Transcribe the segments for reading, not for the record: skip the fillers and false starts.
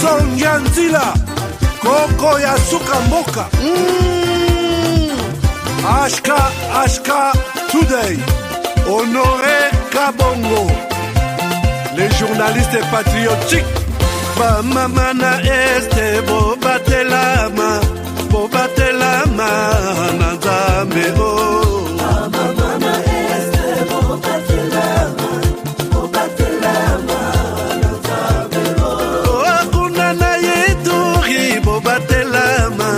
Sonja Nzila, Koko ya suka mboka. HK Today, Honoré Kabongo, les journalistes patriotiques. Bamamana este bobatelama nanzambe o. Bamamana este bobatelama nanzambe o. Akuna na yeturi bobatelama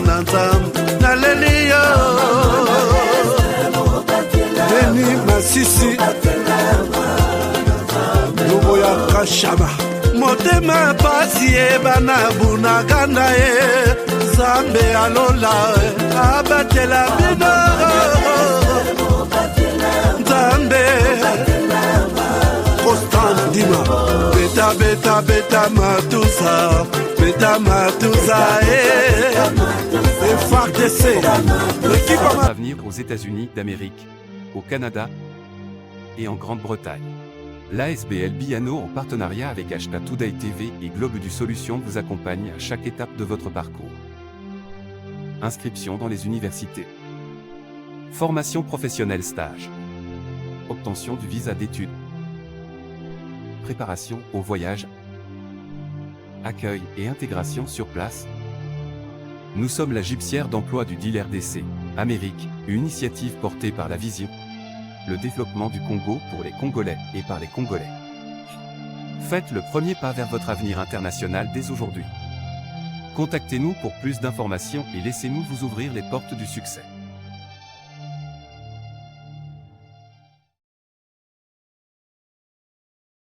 nanzambe naleliyo. Deni Masisi Luboya Kashaba Motema pasi bana bunaganda Zambe alola abatela bino Zambe Constant Dima Beta Matusa et FARDC l'équipe à venir aux États-Unis d'Amérique, au Canada et en Grande-Bretagne. L'ASBL Biano en partenariat avec HK Today TV et Globe du Solution vous accompagne à chaque étape de votre parcours. Inscription dans les universités. Formation professionnelle stage. Obtention du visa d'études. Préparation au voyage. Accueil et intégration sur place. Nous sommes la gypsière d'emploi du deal RDC, Amérique, une initiative portée par la vision, le développement du Congo pour les Congolais et par les Congolais. Faites le premier pas vers votre avenir international dès aujourd'hui. Contactez-nous pour plus d'informations et laissez-nous vous ouvrir les portes du succès.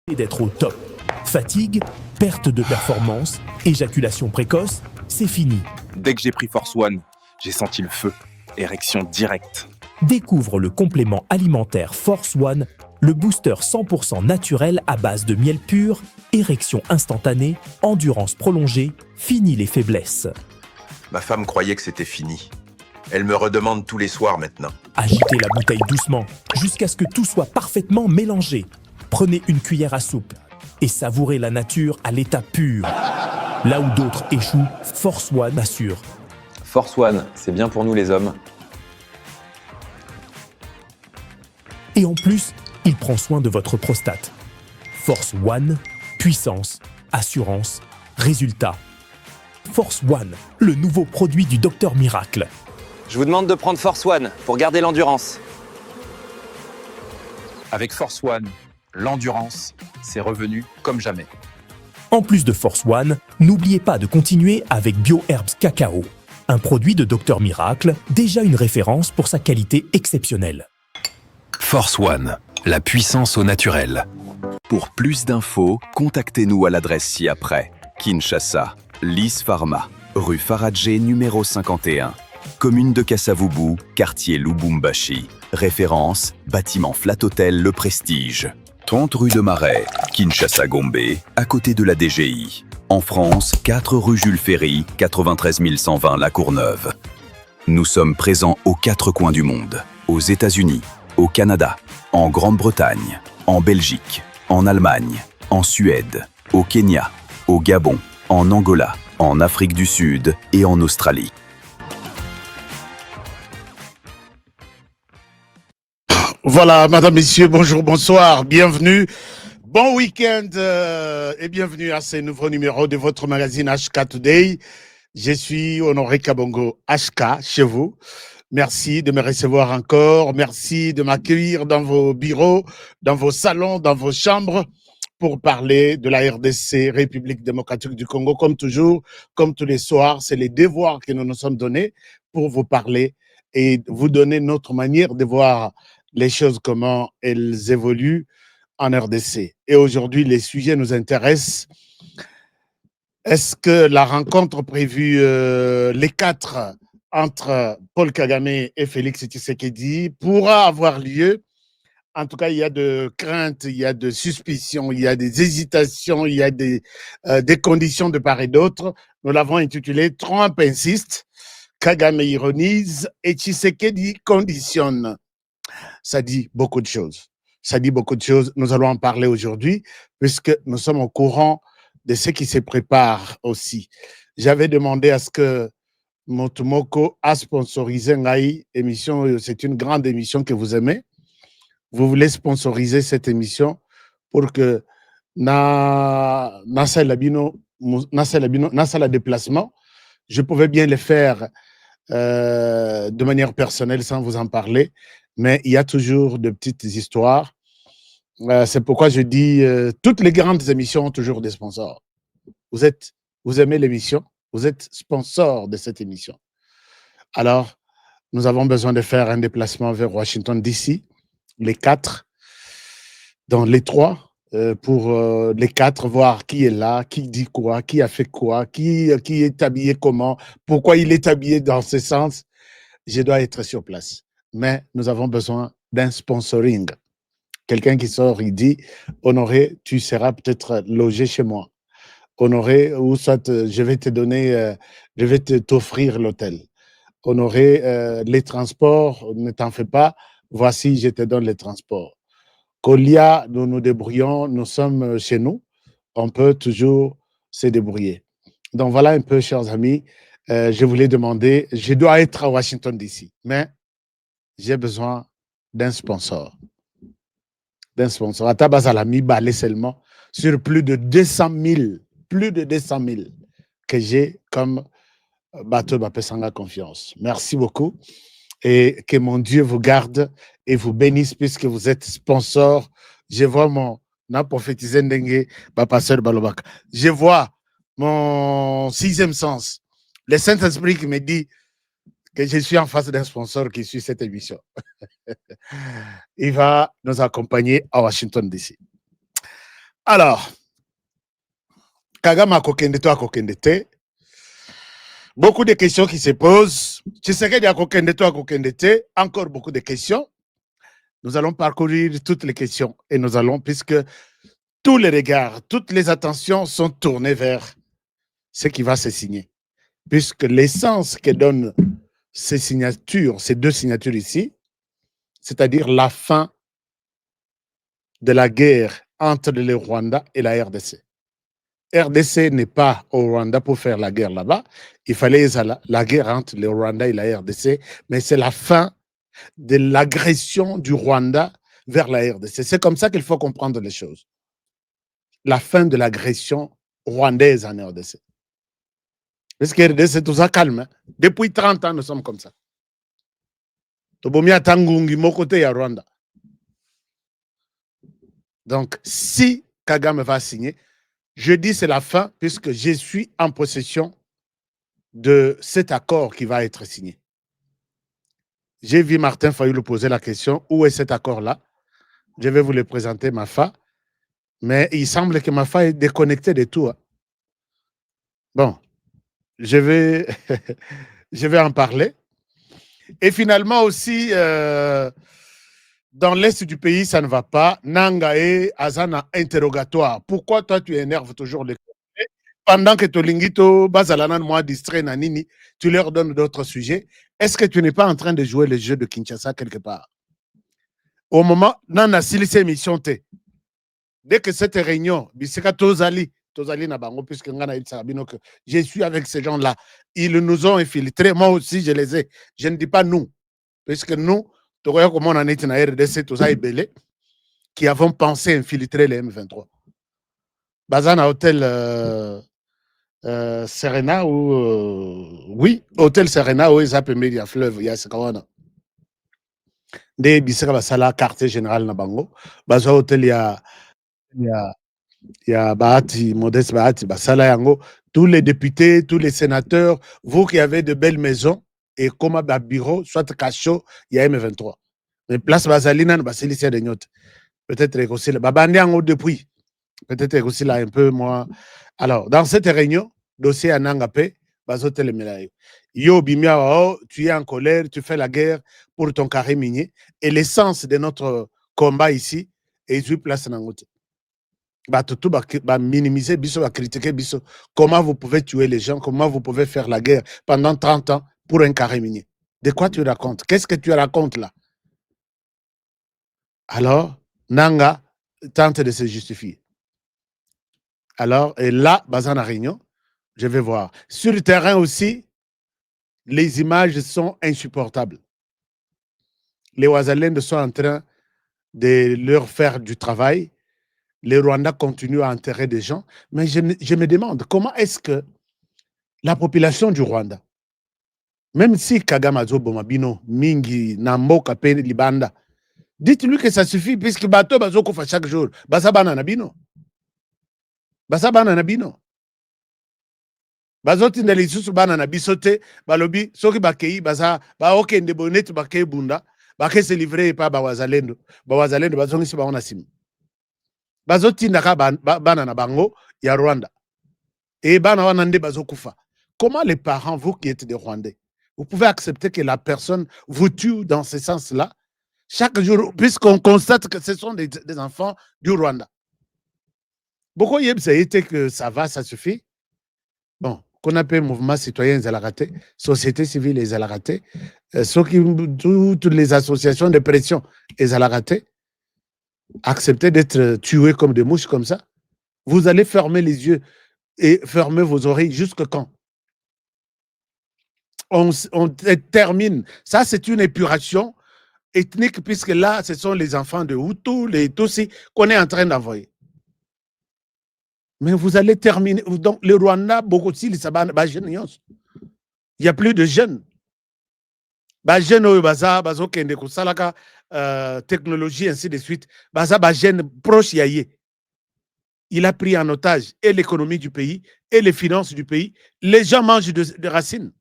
Et d'être au top. Fatigue, perte de performance, éjaculation précoce, c'est fini. Dès que j'ai pris Force One, j'ai senti le feu. Érection directe. Découvre le complément alimentaire Force One, le booster 100% naturel à base de miel pur, érection instantanée, endurance prolongée, fini les faiblesses. Ma femme croyait que c'était fini. Elle me redemande tous les soirs maintenant. Agitez la bouteille doucement, jusqu'à ce que tout soit parfaitement mélangé. Prenez une cuillère à soupe et savourez la nature à l'état pur. Là où d'autres échouent, Force One assure. Force One, c'est bien pour nous les hommes. Et en plus, il prend soin de votre prostate. Force One, puissance, assurance, résultat. Force One, le nouveau produit du Docteur Miracle. Je vous demande de prendre Force One pour garder l'endurance. Avec Force One, l'endurance, c'est revenu comme jamais. En plus de Force One, n'oubliez pas de continuer avec BioHerbs Cacao, un produit de Docteur Miracle, déjà une référence pour sa qualité exceptionnelle. Force One, la puissance au naturel. Pour plus d'infos, contactez-nous à l'adresse ci-après. Kinshasa, Lys Pharma, rue Faradjé numéro 51. Commune de Kassavubu, quartier Lubumbashi. Référence, bâtiment Flat Hotel Le Prestige. 30 rue de Marais, Kinshasa Gombe, à côté de la DGI. En France, 4 rue Jules Ferry, 93 120 La Courneuve. Nous sommes présents aux 4 coins du monde. Aux États-Unis, au Canada, en Grande-Bretagne, en Belgique, en Allemagne, en Suède, au Kenya, au Gabon, en Angola, en Afrique du Sud et en Australie. Voilà, madame, messieurs, bonjour, bonsoir, bienvenue. Bon week-end et bienvenue à ce nouveau numéro de votre magazine HK Today. Je suis Honoré Kabongo HK chez vous. Merci de me recevoir encore. Merci de m'accueillir dans vos bureaux, dans vos salons, dans vos chambres pour parler de la RDC, République démocratique du Congo. Comme toujours, comme tous les soirs, c'est les devoirs que nous nous sommes donnés pour vous parler et vous donner notre manière de voir les choses, comment elles évoluent en RDC. Et aujourd'hui, les sujets nous intéressent. Est-ce que la rencontre prévue les 4 entre Paul Kagame et Félix Tshisekedi pourra avoir lieu? En tout cas, il y a de craintes, il y a de suspicions, il y a des hésitations, il y a des conditions de part et d'autre. Nous l'avons intitulé « Trump insiste, Kagame ironise et Tshisekedi conditionne ». Ça dit beaucoup de choses. Ça dit beaucoup de choses. Nous allons en parler aujourd'hui, puisque nous sommes au courant de ce qui se prépare aussi. J'avais demandé à ce que Motomoko a sponsorisé Ngai émission. C'est une grande émission que vous aimez. Vous voulez sponsoriser cette émission pour que na la déplacement. Je pouvais bien le faire de manière personnelle sans vous en parler, mais il y a toujours de petites histoires. C'est pourquoi je dis toutes les grandes émissions ont toujours des sponsors. Vous aimez l'émission, vous êtes sponsor de cette émission. Alors, nous avons besoin de faire un déplacement vers Washington, D.C., les 4, dans les 3, pour les 4, voir qui est là, qui dit quoi, qui a fait quoi, qui est habillé comment, pourquoi il est habillé dans ce sens. Je dois être sur place. Mais nous avons besoin d'un sponsoring. Quelqu'un qui sort, il dit, Honoré, tu seras peut-être logé chez moi. Honoré, ou soit je vais te donner, je vais t'offrir l'hôtel. Honoré, les transports, ne t'en fais pas, voici, je te donne les transports. Colia, nous nous débrouillons, nous sommes chez nous, on peut toujours se débrouiller. Donc voilà un peu, chers amis, je voulais demander, je dois être à Washington, D.C., mais j'ai besoin d'un sponsor. D'un sponsor. À Tabazalami, balé seulement sur plus de 200 000 que j'ai comme bateau Bapesanga Confiance. Merci beaucoup et que mon Dieu vous garde et vous bénisse puisque vous êtes sponsor. Je vois mon prophétisé Ndengue, pasteur Balobaka. Je vois mon 6e sens. Le Saint-Esprit qui me dit que je suis en face d'un sponsor qui suit cette émission. Il va nous accompagner à Washington, D.C. Alors, Kagame Kokendete à Kokendete. Beaucoup de questions qui se posent. Tshisekedi à Kokendete à Kokendete. Encore beaucoup de questions. Nous allons parcourir toutes les questions et nous allons, puisque tous les regards, toutes les attentions sont tournées vers ce qui va se signer. Puisque l'essence que donnent ces signatures, ces 2 signatures ici, c'est-à-dire la fin de la guerre entre le Rwanda et la RDC. RDC n'est pas au Rwanda pour faire la guerre là-bas. Il fallait la guerre entre le Rwanda et la RDC, mais c'est la fin de l'agression du Rwanda vers la RDC. C'est comme ça qu'il faut comprendre les choses. La fin de l'agression rwandaise en RDC. Parce que RDC, tout ça calme. Hein? Depuis 30 ans, nous sommes comme ça. Tobomia Tangungi, mon côté, à Rwanda. Donc, si Kagame va signer, je dis c'est la fin puisque je suis en possession de cet accord qui va être signé. J'ai vu Martin Fayulu poser la question, où est cet accord-là? Je vais vous le présenter, Mafa. Mais il semble que Mafa est déconnecté de tout. Hein. Bon, je vais, je vais en parler. Et finalement aussi, dans l'est du pays, ça ne va pas. Nangae, Azana, interrogatoire. Pourquoi toi, tu énerves toujours les Congolais pendant que Tolingito, Bazalanan, moi, distrait Nanini, tu leur donnes d'autres sujets? Est-ce que tu n'es pas en train de jouer le jeu de Kinshasa quelque part? Au moment, Nana Silise émission T. Dès que cette réunion, Biseka Tozali Nabango, puisque je suis avec ces gens-là, ils nous ont infiltrés. Moi aussi, je les ai. Je ne dis pas nous, puisque nous, comme on en est dans RDC, tous les belés, qui avons pensé infiltrer les M23. Bazana Hôtel Serena, oui, Hôtel Serena, où ils appellent Media Fleuve, il y a ce qu'on a. Des Bissera Basala, quartier général Nabango. Baza Hôtel, il y a Bahati, Modeste Bahati, Basala Yango, tous les députés, tous les sénateurs, vous qui avez de belles maisons, et comme à bureau, soit Cacho, il y a M23. Mais place Basalina, Basilicia de Nyote. Peut-être aussi là, Babandi Yango depuis. Peut-être aussi là un peu, moi. Alors, dans cette réunion, dossier à Nangapé, Bazote le Melayo. Yo, Bimia, tu es en colère, tu fais la guerre pour ton carré minier. Et l'essence de notre combat ici est 8 places Nangote. Tout minimiser, critiquer, comment vous pouvez tuer les gens, comment vous pouvez faire la guerre pendant 30 ans pour un carré minier. De quoi tu racontes? Qu'est-ce que tu racontes là? Alors, Nanga tente de se justifier. Alors, et là, Bazan à Réunion, je vais voir. Sur le terrain aussi, les images sont insupportables. Les Ouazalènes sont en train de leur faire du travail. Les Rwandais continuent à enterrer des gens. Mais je me demande, comment est-ce que la population du Rwanda, même si Kagame Bomabino, Mingi, Namboka, Libanda, dites-lui que ça suffit, puisque Bato Bazoko fait chaque jour. Basabana Nabino. Basabana Nabino. Bazoti Nelisusu Bana Nabisote, Balobi, Soki Bakei, Baza, Baoke Ndebonet, Bakei Bunda, Bake se livrer par Bawazalendo. Bawazalendo, Bazongi si Baonasim. Bazoti Naka Bana Nabango, ya Rwanda. Et Bana Wanande Bazokufa. Comment les parents, vous qui êtes des Rwandais, vous pouvez accepter que la personne vous tue dans ce sens-là, chaque jour, puisqu'on constate que ce sont des enfants du Rwanda. Beaucoup de que ça va, ça suffit. Bon, qu'on appelle mouvement citoyen, ils ont raté, société civile, ils ont raté, toutes les associations de pression, ils ont raté. Accepter d'être tués comme des mouches comme ça. Vous allez fermer les yeux et fermer vos oreilles jusque quand? On termine. Ça, c'est une épuration ethnique, puisque là, ce sont les enfants de Hutu, les Tutsis qu'on est en train d'envoyer. Mais vous allez terminer. Donc, le Rwanda, beaucoup de il n'y a plus de jeunes. Technologie, ainsi de suite. Proche yaye. Il a pris en otage et l'économie du pays et les finances du pays. Les gens mangent de racines.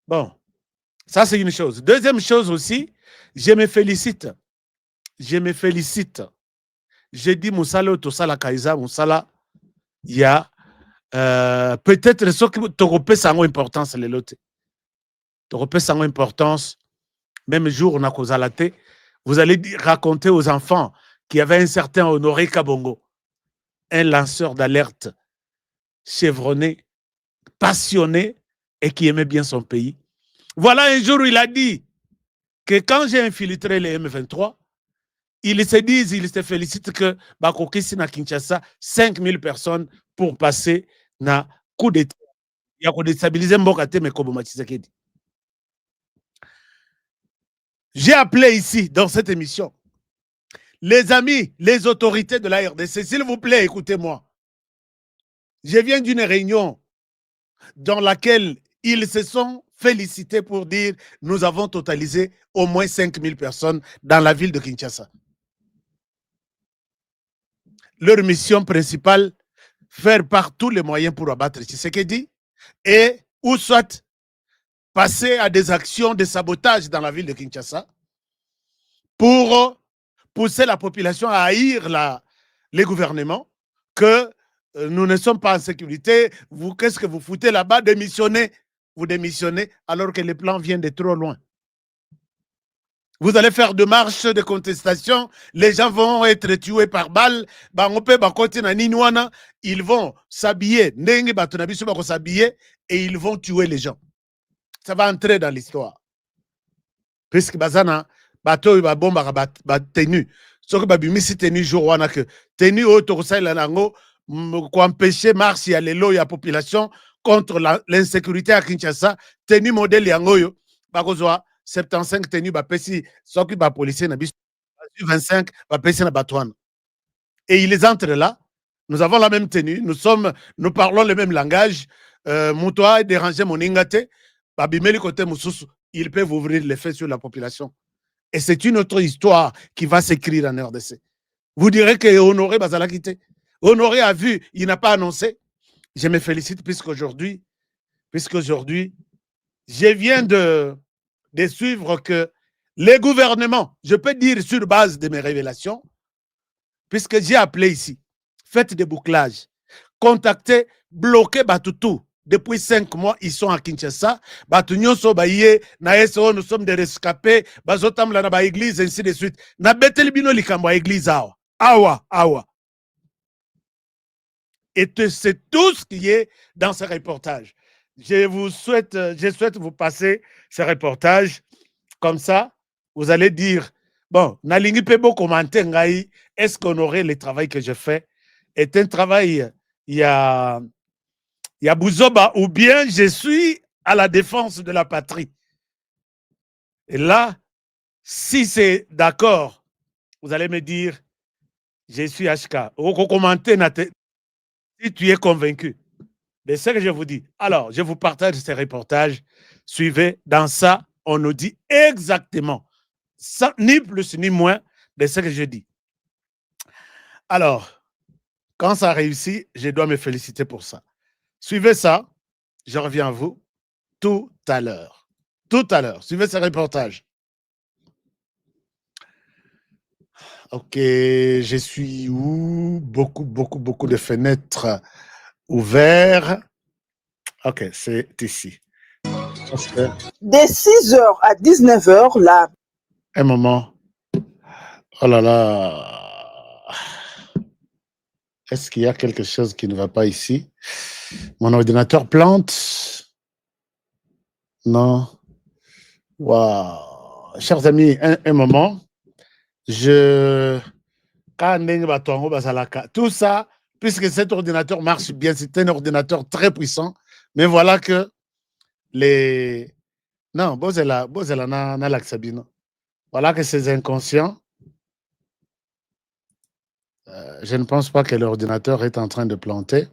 Bon, ça c'est une chose. Deuxième chose aussi, je me félicite. Je me félicite. J'ai dit Moussala Tosala Kaïsa, Moussala, il y a peut-être ce qui te ça a importance, les lots. Te ça a importance, même jour on a causé la tête. Vous allez raconter aux enfants qu'il y avait un certain Honoré Kabongo, un lanceur d'alerte chevronné, passionné et qui aimait bien son pays. Voilà un jour où il a dit que quand j'ai infiltré les M23, ils se disent, ils se félicitent que Bakokisi na Kinshasa, 5000 personnes pour passer na coup d'État. Il y a déstabiliser Mbokate Mekoboma Tshisekedi. J'ai appelé ici, dans cette émission, les amis, les autorités de la RDC, s'il vous plaît, écoutez-moi. Je viens d'une réunion dans laquelle ils se sont félicités pour dire nous avons totalisé au moins 5000 personnes dans la ville de Kinshasa. Leur mission principale, faire par tous les moyens pour abattre Tshisekedi et ou soit passer à des actions de sabotage dans la ville de Kinshasa pour pousser la population à haïr les gouvernements, que nous ne sommes pas en sécurité, vous, qu'est-ce que vous foutez là-bas? Démissionnez, vous démissionnez alors que les plans viennent de trop loin. Vous allez faire des marches de contestation, les gens vont être tués par balle, ils vont s'habiller, et ils vont tuer les gens. Ça va entrer dans l'histoire. Puisque Bazana, bateau, il va bomber à tenue. Ce que Babimisi tenue jour, on a que tenue autour de l'ango, pour empêcher marche, il y a les lots, il y a la population contre l'insécurité à Kinshasa, tenue modèle Yangoyo, Bagozoa. 75 tenues, Bapesi, soit que policier n'a 25, Bapesi n'a Batouane. Et ils entrent là. Nous avons la même tenue, nous parlons le même langage. Moutoua déranger mon ingate, Babimeli côté Moussous, ils peuvent ouvrir les faits sur la population. Et c'est une autre histoire qui va s'écrire en RDC. Vous direz que Honoré Bazala quitté. Honoré a vu, il n'a pas annoncé. Je me félicite puisqu'aujourd'hui, je viens de suivre que les gouvernements, je peux dire sur base de mes révélations, puisque j'ai appelé ici, faites des bouclages, contactez, bloquez Batutu. Depuis 5 mois, ils sont à Kinshasa. Batunyoso baye, naeso, nous sommes des rescapés, bazotam la na église, ainsi de suite. Na betel bino likamba église awa. Awa. Et c'est tout ce qui est dans ce reportage. Je souhaite vous passer ce reportage. Comme ça, vous allez dire, Bon, nalingi pe bo commenter ngai, est-ce qu'on aurait le travail que je fais est un travail, il y a Bouzoba, ou bien je suis à la défense de la patrie. Et là, si c'est d'accord, vous allez me dire, je suis HK. Ou commenter, si tu es convaincu de ce que je vous dis. Alors, je vous partage ces reportages. Suivez, dans ça, on nous dit exactement, sans, ni plus ni moins, de ce que je dis. Alors, quand ça réussit, je dois me féliciter pour ça. Suivez ça, je reviens à vous tout à l'heure. Tout à l'heure, suivez ce reportage. Ok, je suis où? Beaucoup de fenêtres ouvertes. Ok, c'est ici. De 6h à 19h, là. Un moment. Oh là là. Est-ce qu'il y a quelque chose qui ne va pas ici? Mon ordinateur plante? Non. Waouh. Chers amis, un moment. Tout ça, puisque cet ordinateur marche bien, c'est un ordinateur très puissant, mais voilà que les... Non, voilà que ces inconscients, je ne pense pas que l'ordinateur est en train de planter.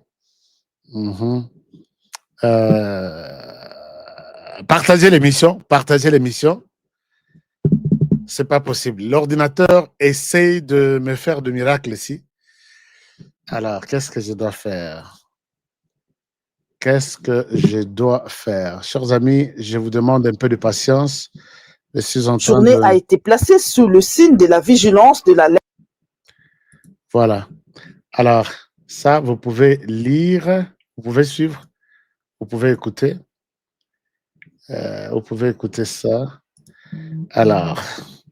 Partagez l'émission, c'est pas possible. L'ordinateur essaye de me faire de miracles ici. Alors, qu'est-ce que je dois faire? Qu'est-ce que je dois faire? Chers amis, je vous demande un peu de patience. Je suis en train journée a été placée sous le signe de la vigilance de la lettre. Voilà. Alors, ça, vous pouvez lire, vous pouvez suivre, vous pouvez écouter. Vous pouvez écouter ça. Alors,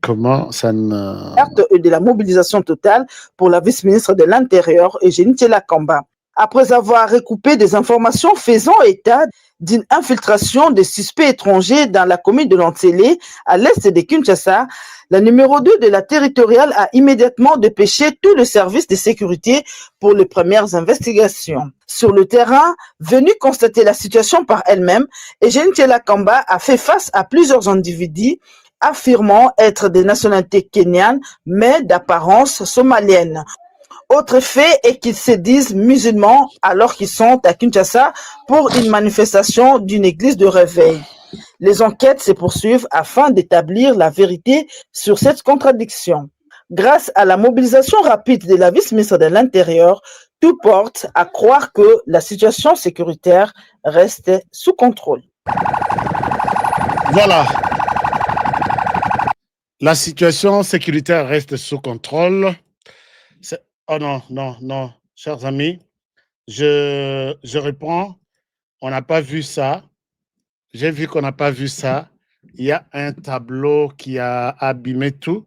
comment ça ne... de la mobilisation totale pour la vice-ministre de l'Intérieur, Eugénie Tshela-Kamba. Après avoir recoupé des informations faisant état d'une infiltration de suspects étrangers dans la commune de Lantsele, à l'est de Kinshasa, la numéro 2 de la territoriale a immédiatement dépêché tout le service de sécurité pour les premières investigations. Sur le terrain, venue constater la situation par elle-même, Eugénie Tshela-Kamba a fait face à plusieurs individus affirmant être de nationalité kenyane, mais d'apparence somalienne. Autre fait est qu'ils se disent musulmans alors qu'ils sont à Kinshasa pour une manifestation d'une église de réveil. Les enquêtes se poursuivent afin d'établir la vérité sur cette contradiction. Grâce à la mobilisation rapide de la vice-ministre de l'Intérieur, tout porte à croire que la situation sécuritaire reste sous contrôle. Voilà. La situation sécuritaire reste sous contrôle. Oh non, chers amis, je reprends. On n'a pas vu ça. J'ai vu qu'on n'a pas vu ça. Il y a un tableau qui a abîmé tout.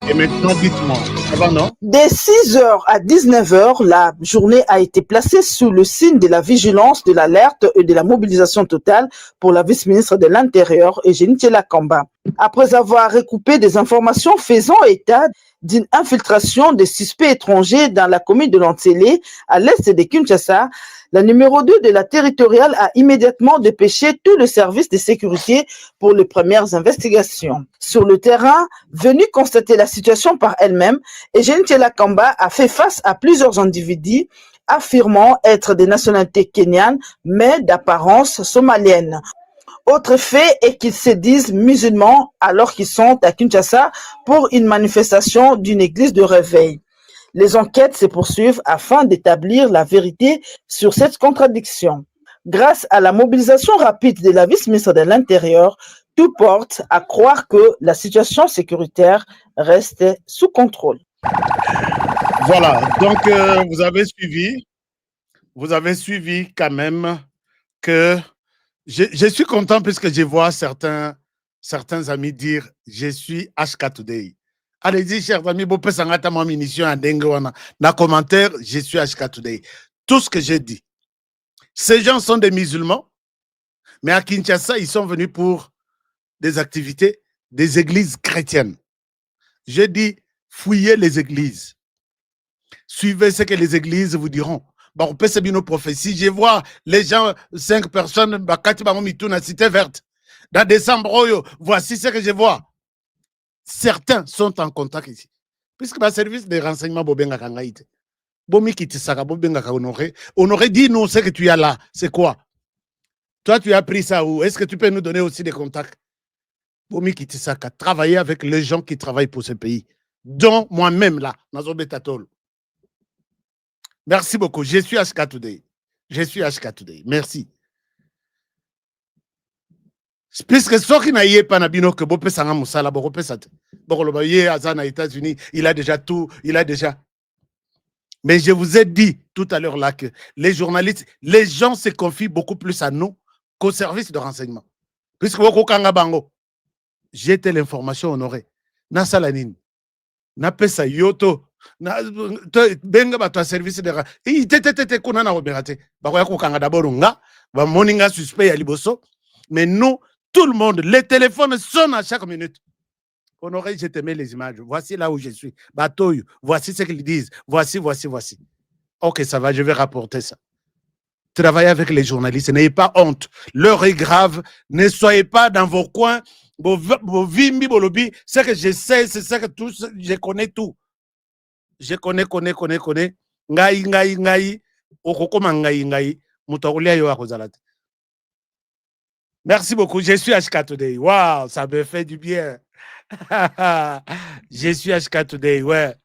Et maintenant, dites-moi, ça va, non? De 6h à 19h, la journée a été placée sous le signe de la vigilance, de l'alerte et de la mobilisation totale pour la vice-ministre de l'Intérieur, Eugénie Tshela-Kamba. Après avoir recoupé des informations faisant état d'une infiltration de suspects étrangers dans la commune de Lantsele, à l'est de Kinshasa, la numéro 2 de la territoriale a immédiatement dépêché tout le service de sécurité pour les premières investigations. Sur le terrain, venue constater la situation par elle-même, Eugénie Tshela-Kamba a fait face à plusieurs individus affirmant être de nationalité kenyane, mais d'apparence somalienne. Autre fait est qu'ils se disent musulmans alors qu'ils sont à Kinshasa pour une manifestation d'une église de réveil. Les enquêtes se poursuivent afin d'établir la vérité sur cette contradiction. Grâce à la mobilisation rapide de la vice-ministre de l'Intérieur, tout porte à croire que la situation sécuritaire reste sous contrôle. Voilà, donc vous avez suivi quand même que je suis content puisque je vois certains amis dire « Je suis HK Today ». Allez-y, chers amis, vous pouvez s'engager à mon émission à Dengue, dans commentaire, je suis HK Today. Tout ce que j'ai dit. Ces gens sont des musulmans, mais à Kinshasa, ils sont venus pour des activités des églises chrétiennes. Je dis, fouillez les églises. Suivez ce que les églises vous diront. On peut se nos prophéties. Je vois les gens, 5 personnes, na cité verte. Dans décembre, voici ce que je vois. Certains sont en contact ici. Puisque le service de renseignement, on aurait dit non, ce que tu as là, c'est quoi? Toi, tu as pris ça où? Est-ce que tu peux nous donner aussi des contacts? Bomi Kitisaka, travailler avec les gens qui travaillent pour ce pays, dont moi-même là, Nazobé Tatol. Merci beaucoup. Je suis HK Today. Je suis HK Today. Merci. Puisque ce qui n'a pas nabino que Bopé Sanga Moussala, Bopé Sate. Bokolobaye, Azana, États-Unis, il a déjà tout, il a déjà. Mais je vous ai dit tout à l'heure là que les journalistes, les gens se confient beaucoup plus à nous qu'au service de renseignement. Puisque Bokokanga Bango, j'étais l'information honorée. Na Salanine, na Pesa Yoto, na benga bato service de il tete kuna na oberate. Bakoya kokanga d'abord nga, ba moninga suspect ya liboso. Mais nous, tout le monde, les téléphones sonnent à chaque minute. Honoré, je te mets les images. Voici là où je suis. Batoy, voici ce qu'ils disent. Voici. Ok, ça va, je vais rapporter ça. Travaillez avec les journalistes, n'ayez pas honte. L'heure est grave. Ne soyez pas dans vos coins. Vos vimbi, bolobi. Ce que je sais, c'est ça que tout, je connais tout. Je connais. Ngai. Okokoma ngai. Mutaulia yo akozalate. Merci beaucoup. Je suis HK Today. Waouh, ça me fait du bien. Je suis HK Today. Ouais.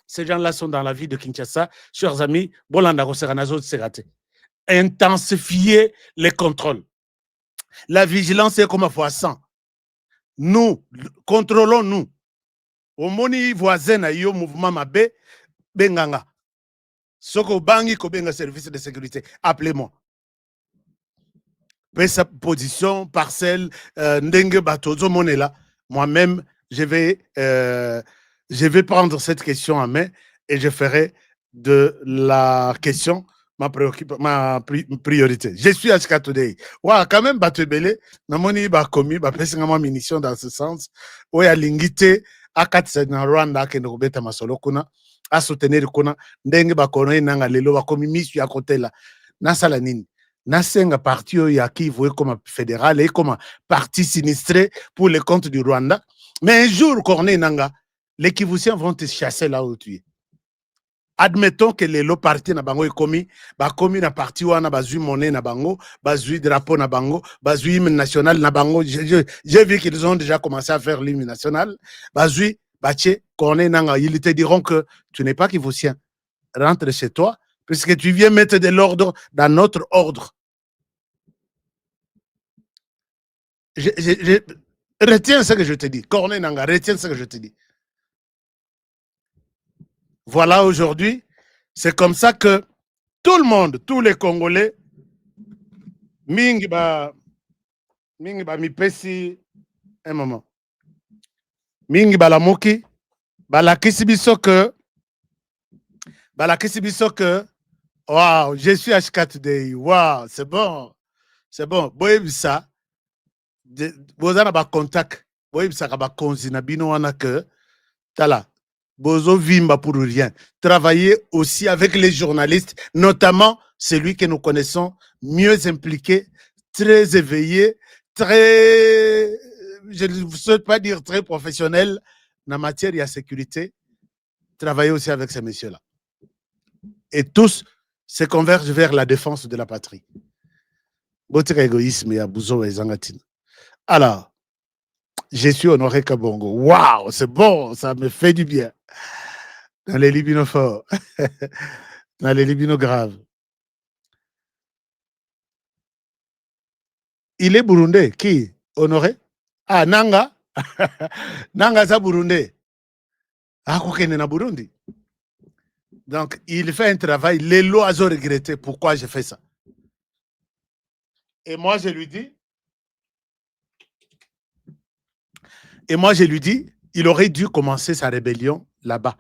Ces gens-là sont dans la vie de Kinshasa. Chers amis, Bolanda Roseranazo Serate. Intensifier les contrôles. La vigilance est comme à fois 100. Nous, contrôlons-nous. Au moni voisin a yo mouvement mabe, benganga. Soko bangi ko benga service de sécurité. Appelez-moi. Sa position, parcelle, ndenge batozo monela. Moi-même, je vais prendre cette question en main et je ferai de la question ma priorité. Je suis HK Today. Wa quand même batebele na moni ba komi ba pesinga ma munition dans ce sens. Oya lingite akatse na Rwanda ke ndobeta masolo kuna a soutenir kuna ndenge ba kono nanga lelo ba komi misu ya côté là. Na sala nini? Nasenga parti ya qui voit comme fédéral et comme parti sinistré pour les comptes du Rwanda. Mais un jour, Corné Nanga, les Kivusiens vont te chasser là où tu es. Admettons que les lots partis na bango commis na parti wana bazui monnaie na bango, bazui drapeau na bango, bazui hymne national na bango. J'ai vu qu'ils ont déjà commencé à faire l'hymne national. Bazui, Baché, Corné Nanga, ils te diront que tu n'es pas Kivusien. Rentre chez toi, puisque tu viens mettre de l'ordre dans notre ordre. Retiens ce que je te dis. Corné Nanga, retiens ce que je te dis. Voilà, aujourd'hui, c'est comme ça que tout le monde, tous les Congolais, mingi ba mi pesi un moment. Mingi ba la moki, ba la kisibiso que waouh, je suis HK Today. Waouh, c'est bon. Boyebi ça. Bozana ba contact. Boyebi ça ba konzi na bino wana que tala. Bozo vimba pour rien. Travailler aussi avec les journalistes, notamment celui que nous connaissons, mieux impliqué, très éveillé, très, je ne souhaite pas dire très professionnel en la matière de la sécurité. Travailler aussi avec ces messieurs-là. Et tous se convergent vers la défense de la patrie. Botika égoïsme et abouzo et zangatine. Alors, je suis Honoré Kabongo. Waouh, c'est bon, ça me fait du bien. Dans les libinos forts, dans les libinos graves. Il est burundais. Qui? Honoré? Ah, Nanga? Nanga, ça burundais. Ah, quoi na Burundi. Donc, il fait un travail. Les lois ont regretté pourquoi j'ai fait ça. Et moi, je lui dis, il aurait dû commencer sa rébellion là-bas.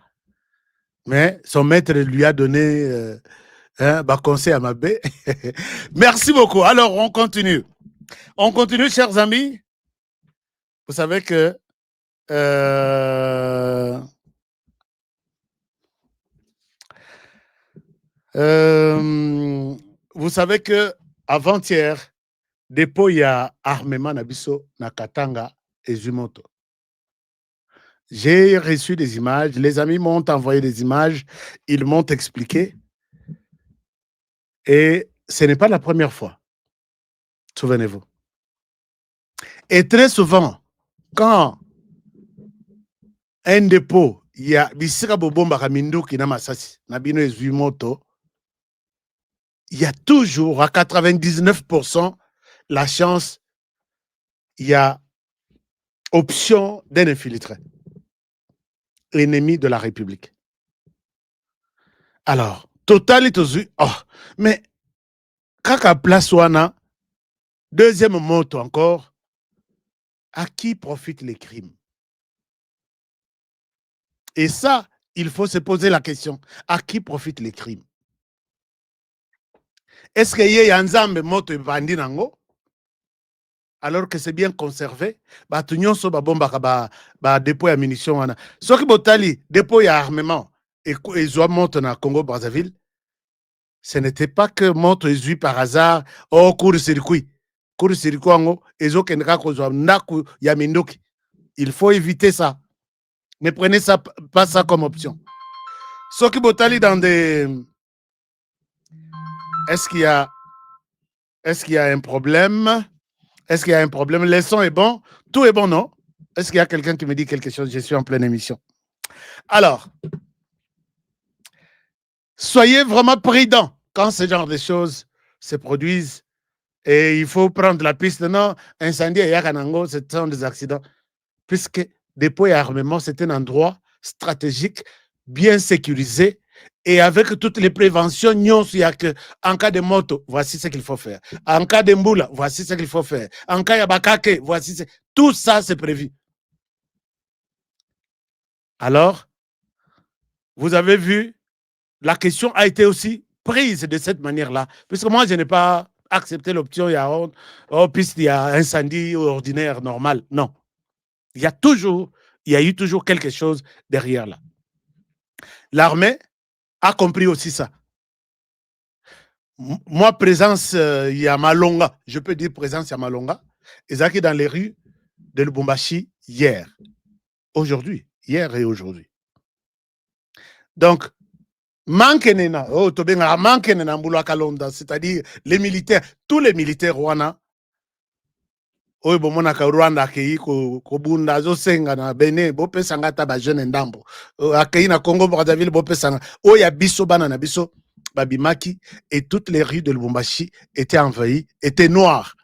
Mais son maître lui a donné un conseil à ma baie. Merci beaucoup. Alors, on continue. On continue, chers amis. Vous savez que Vous savez que avant-hier, dépôt il y a armement nabiso na Katanga et Zumoto. J'ai reçu des images, les amis m'ont envoyé des images, ils m'ont expliqué. Et ce n'est pas la première fois. Souvenez-vous. Et très souvent, quand un dépôt, il y a bisika bobomba kaminduki na masasi, na bino ezui moto, il y a toujours à 99% la chance, il y a option d'un infiltré, ennemi de la République. Alors, total est aux mais kaka place wana, deuxième moto encore, à qui profitent les crimes? Et ça, il faut se poser la question, à qui profitent les crimes? Est-ce qu'il y a un Nzambe moto et bandi nango? Alors que c'est bien conservé, tout nyonso ba bomba ba dépôt ya munitions wana. Soki botali dépôt ya armement et ezwa moto na Congo Brazzaville, ce n'était pas que moto ezui par hasard au court-circuit. Court-circuit ngo ezokendeka kozwa ndaku ya mindoki. Il faut éviter ça. Ne prenez ça, pas ça comme option. Soki botali dans des... Est-ce qu'il y a un problème? Est-ce qu'il y a un problème? Le son est bon? Tout est bon, non? Est-ce qu'il y a quelqu'un qui me dit quelque chose? Je suis en pleine émission. Alors, soyez vraiment prudents quand ce genre de choses se produisent. Et il faut prendre la piste. Non, incendie et Yakanango, ce sont des accidents. Puisque dépôt et armement, c'est un endroit stratégique, bien sécurisé. Et avec toutes les préventions, il y a que en cas de moto, voici ce qu'il faut faire. En cas de mboula, voici ce qu'il faut faire. En cas de bakake, voici ce... Tout ça, c'est prévu. Alors, vous avez vu, la question a été aussi prise de cette manière-là. Puisque moi, je n'ai pas accepté l'option, il y a incendie ordinaire, normal. Non. Il y a eu toujours quelque chose derrière là. L'armée a compris aussi ça. Moi, présence, il y a Malonga, je peux dire présence, il y a Malonga, et ça qui est dans les rues de Lubumbashi hier, aujourd'hui, hier et aujourd'hui. Donc, c'est-à-dire les militaires, tous les militaires rwandais, oyo bomonaka Rwanda akei kobunda azosenga na Benin bopesanga ata ba jeune ndambo akei na Congo Brazzaville bopesanga oyo biso bana na biso babimaki et toutes les rues de Lubumbashi étaient envahies, étaient noires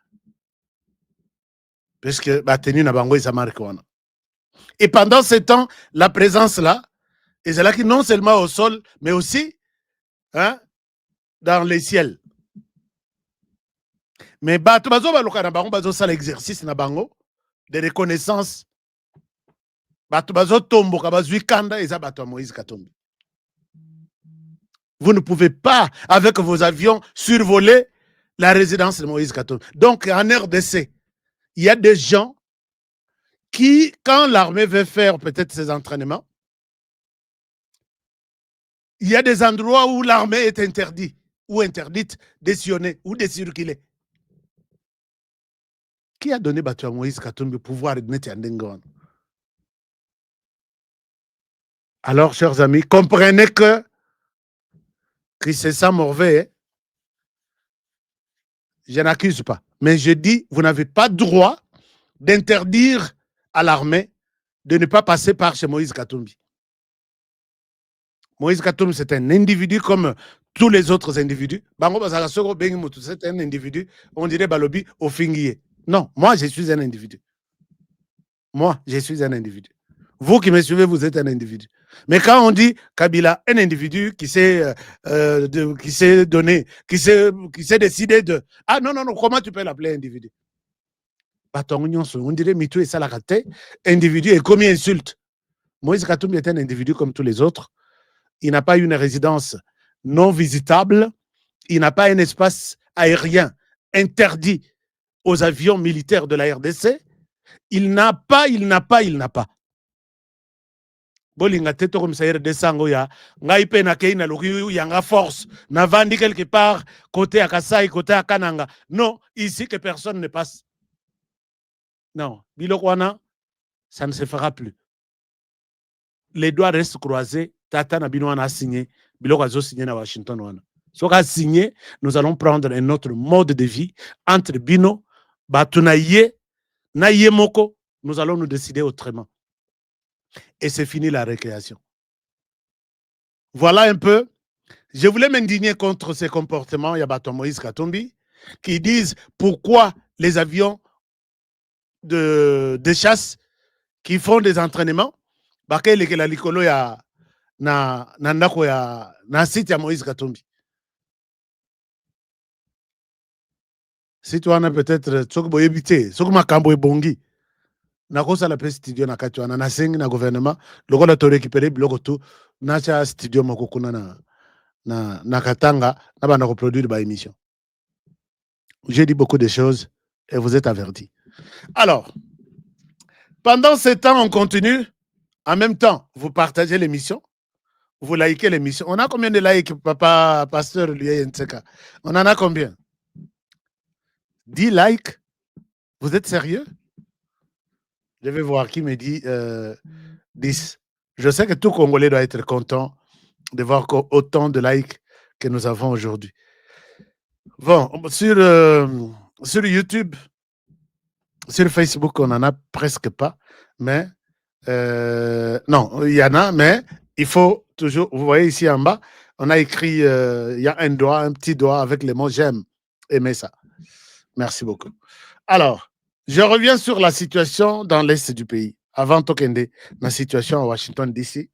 parce que batenu na bango isa marque wana. Et pendant ce temps, la présence là est là qui non seulement au sol mais aussi dans les ciels. Mais bato bazo baloka na bango bazo sala exercice na bango de reconnaissance. Bato bazo tomboka bazui kanda eza bato Moïse Katumbi. Vous ne pouvez pas avec vos avions survoler la résidence de Moïse Katumbi. Donc en RDC, il y a des gens qui, quand l'armée veut faire peut-être ses entraînements, il y a des endroits où l'armée est interdite ou interdite de sillonner ou de circuler. Qui a donné à Moïse Katumbi le pouvoir de mettre en... Alors, chers amis, comprenez que c'est ça Morvé. Je n'accuse pas. Mais je dis, vous n'avez pas droit d'interdire à l'armée de ne pas passer par chez Moïse Katumbi. Moïse Katumbi, c'est un individu comme tous les autres individus. C'est un individu, on dirait Balobi au fingier. Non, moi, je suis un individu. Moi, je suis un individu. Vous qui me suivez, vous êtes un individu. Mais quand on dit Kabila, un individu qui s'est donné, qui s'est décidé de... Ah non, comment tu peux l'appeler individu? On dirait Mitou et Salakate, individu et comme il insulte. Moïse Katumbi est un individu comme tous les autres. Il n'a pas une résidence non visitable. Il n'a pas un espace aérien interdit aux avions militaires de la RDC. Il n'a pas. bolinga te tokomisa RDC yango ya ngai pe nakei na loki yanga force navandi quelque part côté ya Kasai côté ya Kananga. Non, ici que personne ne passe. Non, biloko wana ça ne se fera plus. Les doigts restent croisés. Tata na bino wana a signé biloko azo signé na Washington wana. Soka signé, nous allons prendre un autre mode de vie entre bino batuna ye na ye moko, nous allons nous décider autrement. Et c'est fini la récréation. Voilà un peu. Je voulais m'indigner contre ces comportements, Yabato Moïse Katumbi, qui disent pourquoi les avions de chasse qui font des entraînements, bakele ke la likolo ya na ndako ya na site ya Moïse Katumbi. Si tu en as peut-être soki boyebite, soki makambo ebongi. Nakosa la presse studio na kati wana na sengi na gouvernement lokola to récupérer biloko tout na cha studio moko kuna na Katanga na bana ko produire ba émission. J'ai dit beaucoup de choses et vous êtes avertis. Alors, pendant ce temps, on continue. En même temps, vous partagez l'émission, vous likez l'émission. On a combien de likes, papa, pasteur Lié Nseka? On en a combien? 10 likes? Vous êtes sérieux? Je vais voir qui me dit 10. Je sais que tout Congolais doit être content de voir autant de likes que nous avons aujourd'hui. Bon, sur YouTube, sur Facebook, on n'en a presque pas, mais non, il y en a, mais il faut toujours, vous voyez ici en bas, on a écrit, il y a un doigt, un petit doigt avec les mots j'aime, aimez ça. Merci beaucoup. Alors, je reviens sur la situation dans l'Est du pays. Avant Tokende, la situation à Washington, D.C.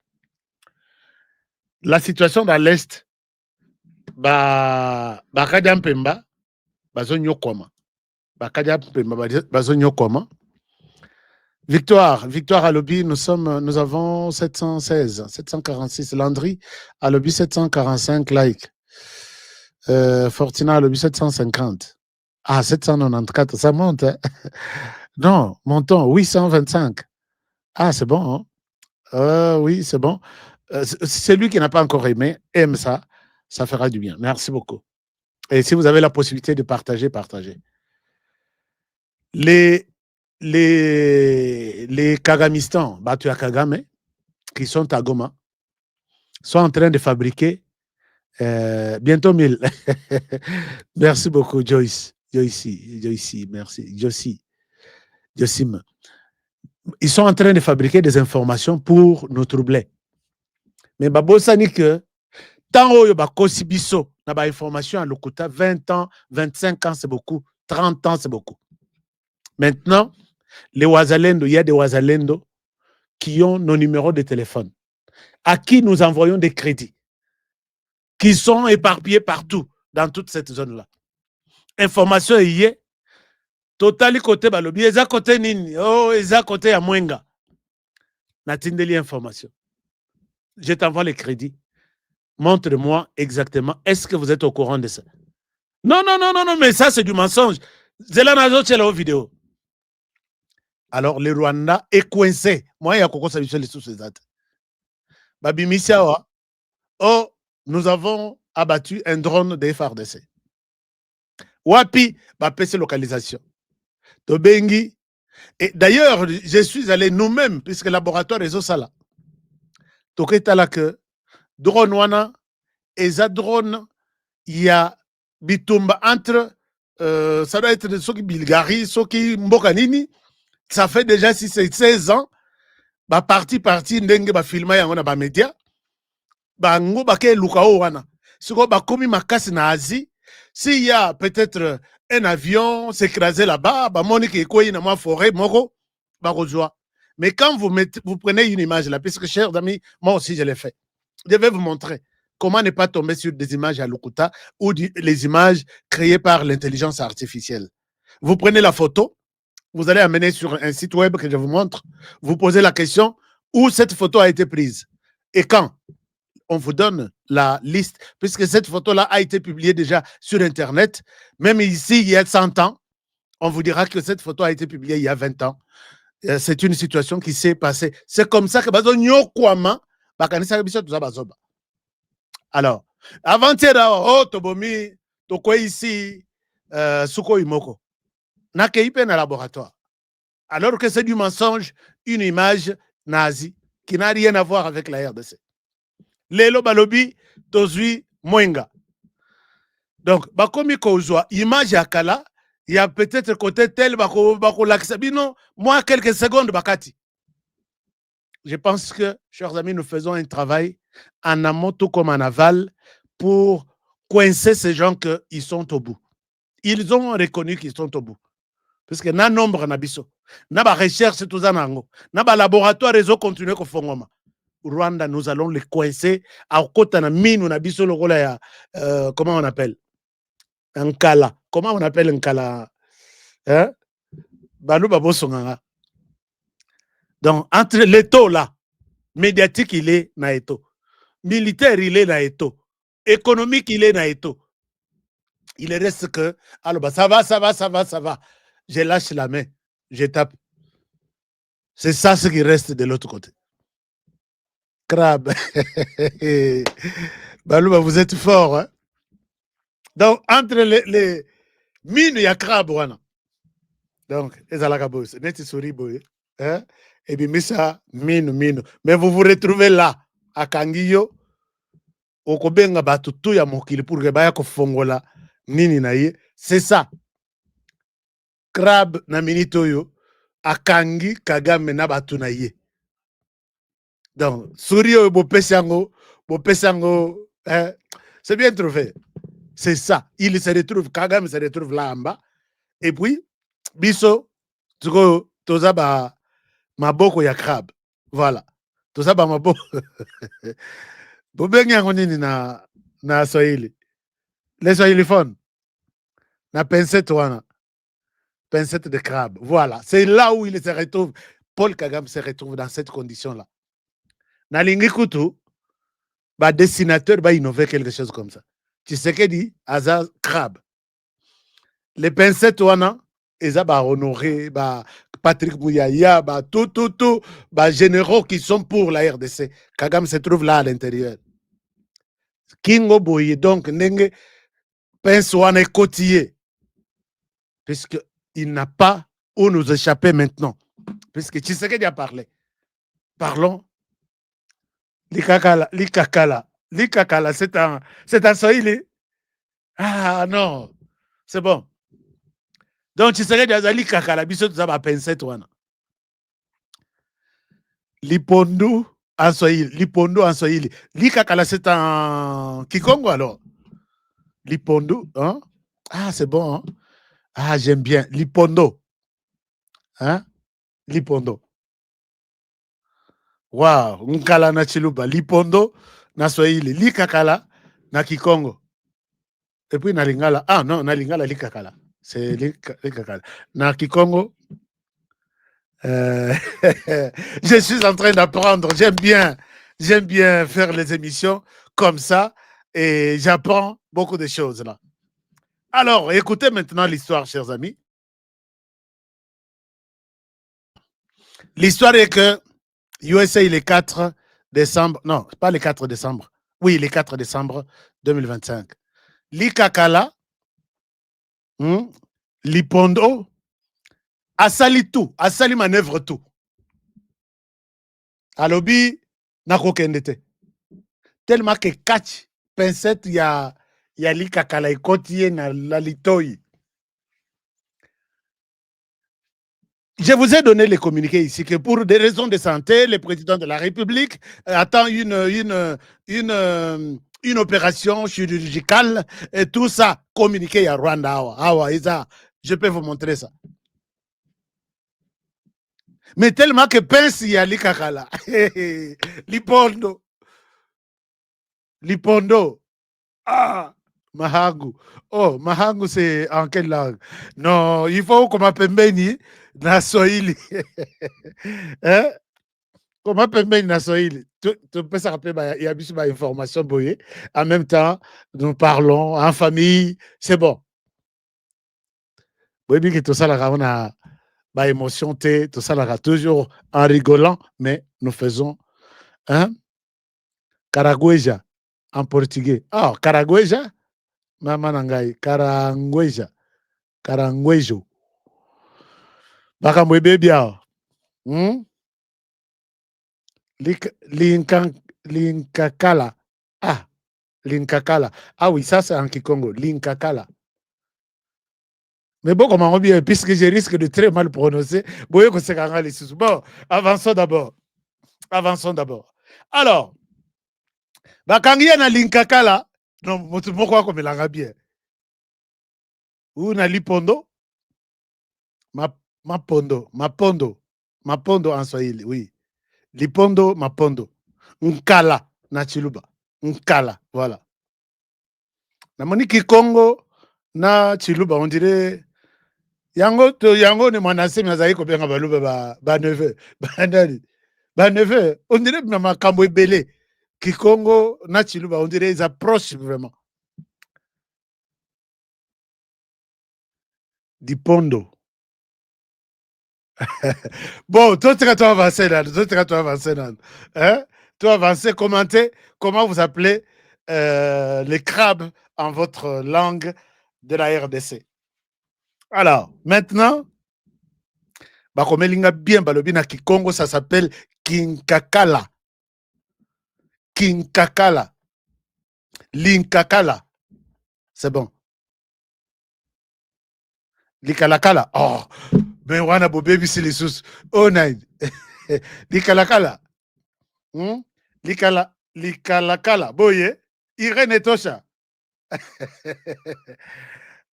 La situation dans l'Est, Bakadia Mpemba, Bazonyo Koma. Bakadia Mpemba, Bazonyo Koma. Victoire à Lobby, nous avons 716, 746. Landry à Lobby, 745 likes. Fortina à Lobby, 750. Ah, 794, ça monte. Hein? Non, montons, 825. Ah, c'est bon. Hein? Oui, c'est bon. Celui qui n'a pas encore aimé, aime ça. Ça fera du bien. Merci beaucoup. Et si vous avez la possibilité de partager, partagez. Les Kagamistan, Batu Kagame, qui sont à Goma, sont en train de fabriquer bientôt 1000. Merci beaucoup, Joyce, merci. Josim. Ils sont en train de fabriquer des informations pour nous troubler. Mais Babosani que tant que Bakosi Biso n'a pas information à l'Okuta, 20 ans, 25 ans, c'est beaucoup, 30 ans, c'est beaucoup. Maintenant, les Ouazalendo, il y a des Ouazalendo qui ont nos numéros de téléphone, à qui nous envoyons des crédits, qui sont éparpillés partout, dans toute cette zone-là. Information y est, totali côté balobi, eza côté nini, oh, eza côté ya mwenga. Natindeli information. Je t'envoie les crédits. Montre-moi exactement, est-ce que vous êtes au courant de ça? Non, mais ça c'est du mensonge. Zela nazo tchela vidéo. Alors, le Rwanda est coincé. Moi, il y a Koko Sabiso les sous-états. Babi Missiawa, oh, nous avons abattu un drone de FARDC. Wapi, c'est localisation. Tobengi. Et d'ailleurs, je suis allé nous-mêmes, puisque le laboratoire est au Sala. Toketa là que drone wana, et ça drone, il y a bitumba entre, ça doit être ceux qui Bulgarie, ceux qui Mbokanini. Ça fait déjà 16 ans, parti, ndenge ba filma yango na ba média, ba ngo ba ke lukao wana. Siko ba komi makasi na Asie, s'il y a peut-être un avion s'écraser là-bas, ba moni ke koyi na ma forêt moko, ba rejoa. Mais quand vous prenez une image là, puisque chers amis, moi aussi je l'ai fait. Je vais vous montrer comment ne pas tomber sur des images à Lukuta ou les images créées par l'intelligence artificielle. Vous prenez la photo, vous allez amener sur un site web que je vous montre, vous posez la question où cette photo a été prise et quand. On vous donne la liste, puisque cette photo-là a été publiée déjà sur Internet. Même ici, il y a 100 ans, on vous dira que cette photo a été publiée il y a 20 ans. c'est une situation qui s'est passée. C'est comme ça que bazo nyokwama bakanisa biso tuza bazoba. Alors, avant-hier, oh, tobomi, tokwe ici, suko imoko. Nakeipe na laboratoire. Alors que c'est du mensonge, une image nazie qui n'a rien à voir avec la RDC. Lelo balobi, tozui mwenga. Donc, bakomi kozwa, image ya kala, il y a peut-être côté tel, bako laksabino, moi, quelques secondes, bakati. Je pense que, chers amis, nous faisons un travail en amont tout comme en aval pour coincer ces gens qu'ils sont au bout. Ils ont reconnu qu'ils sont au bout. Parce que na nombre na biso, na ba recherche tout ça nango, na ba laboratoire réseau continuer ko fongoma. Rwanda, nous allons les coincer à côté na mine na biso le rôle ya comment on appelle Nkala. Comment on appelle Nkala? Hein? Balou babosonganga. Donc entre l'étau là, médiatique il est na étau, militaire il est na étau, économique il est na étau. Il reste que alors bah, ça va. Je lâche la main, je tape. C'est ça ce qui reste de l'autre côté. Crabe. Balouba, vous êtes fort. Hein? Donc, entre les mines, il y a crabe. Wana. Donc, les alagabos, net souris boy. Et puis, ça, mine. Mais vous vous retrouvez là, à Kangiyo, au Kobenga Batutu ya Mokili pour que Baya Kofongola, Nini Naye. C'est ça. Crabe na minitoyo akangi Kagame na batu na ye. Donc Sourio bopesango c'est bien trouvé. C'est ça. Il se retrouve, Kagame se retrouve là en bas. Et puis biso tuko tozaba maboko ya crabe. Voilà. Tozaba maboko. Bobengi yango nini na Swahili. Les Swahiliphones na pincette wana. Pincette de crabe. Voilà. C'est là où il se retrouve. Paul Kagame se retrouve dans cette condition-là. Nalingi Kutu, dessinateur, innover quelque chose comme ça. Tu sais que dit, Azar crabe. Les pincettes, wana, ils ont honoré, Patrick Mouyaya, tout, généraux qui sont pour la RDC. Kagame se trouve là à l'intérieur. Kingo Boye, donc, nenge, pince wana est cotillé. Puisque il n'a pas où nous échapper maintenant. Puisque Tshisekedi a parlé. Parlons. Likakala, c'est un Swahili. Ah non, c'est bon. Donc Tshisekedi a dit Likakala, biso tu as pensé toi. Lipondo en Swahili. Likakala, c'est un Kikongo alors. Lipondo, hein? Ah, c'est bon, hein? Ah, j'aime bien. Lipondo. Hein? Lipondo. Wow, Nkala na Chiluba. Lipondo na Swahili. Likakala na Kikongo. Et puis na Lingala. Ah non, na Lingala Likakala. C'est Likakala. Na Kikongo. Je suis en train d'apprendre. J'aime bien faire les émissions comme ça. Et j'apprends beaucoup de choses là. Alors, écoutez maintenant l'histoire, chers amis. L'histoire est que USA, le 4 décembre, non, pas le 4 décembre, oui, le 4 décembre 2025. Likakala, Lipondo, asali tout, asali manœuvre tout. Alobi, nakokendete. Tellement que catch, pincette, il y a Likakala, il continue na la litoi. Je vous ai donné les communiqués ici que pour des raisons de santé, le président de la République attend une opération chirurgicale et tout ça communiqué à Rwanda. Je peux vous montrer ça. Mais tellement que pince il y a Likakala. Lipondo. Ah, Mahangu. Oh, Mahangu, c'est en quelle langue? Non, il faut qu'on m'appelle na Swahili. Hein? Comment pembeni na Swahili? Tu peux se rappeler, il y a plus d'informations boyées. En même temps, nous parlons en famille. C'est bon. Oui, bien que tout ça, là, on a bah, émotion, tout ça, là, toujours en rigolant, mais nous faisons hein, Caragueja en portugais. Ah, Caragueja, Mama Nangai, Carangueja, Caranguejo. Bakamwebe bien. Linkakala. Ah, Linkakala. Ah oui, ça c'est en Kikongo. Linkakala. Mais bon, comment on dit, puisque je risque de très mal prononcer, bon, avançons d'abord. Avançons d'abord. Alors, bakangia na Linkakala. Non, pourquoi comme il bien? Ou na Lipondo? Mapondo en Swahili, oui. Lipondo, Mapondo. Nkala, na Chiluba. Nkala, voilà. Na moniki Congo, na Chiluba, on dirait. Yango ni mwanasemi azali kobenga baluba ba neveu. Ba neveu. On dirait na makambo ebele. Kikongo, na Chiluba, on dirait ils approchent vraiment. Lipondo. Bon, toi, tu vas avancer là. Hein? Toi, avancer, commenter comment vous appelez les crabes en votre langue de la RDC. Alors, maintenant, Bakomelinga bien balobina Kikongo, ça s'appelle Kinkakala. Kinkakala. Linkakala. C'est bon. Likalakala. Oh, ben wana bo baby si les sous. Oh nine. Likalakala. Likalakala. Boye. Irene Tosha.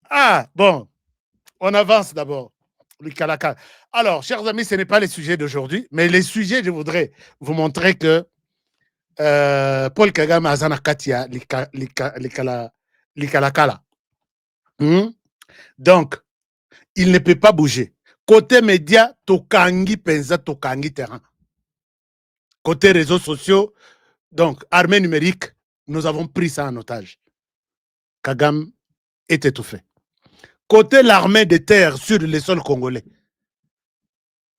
Ah, bon. On avance d'abord. Likalakala. Alors, chers amis, ce n'est pas le sujet d'aujourd'hui, mais les sujets, je voudrais vous montrer que Paul Kagame Azana Katia Likalakala. Donc, il ne peut pas bouger. Côté média, Tokangi Penza, Tokangi terrain. Côté réseaux sociaux, donc armée numérique, nous avons pris ça en otage. Kagame est étouffé. Côté l'armée de terre sur les sols congolais,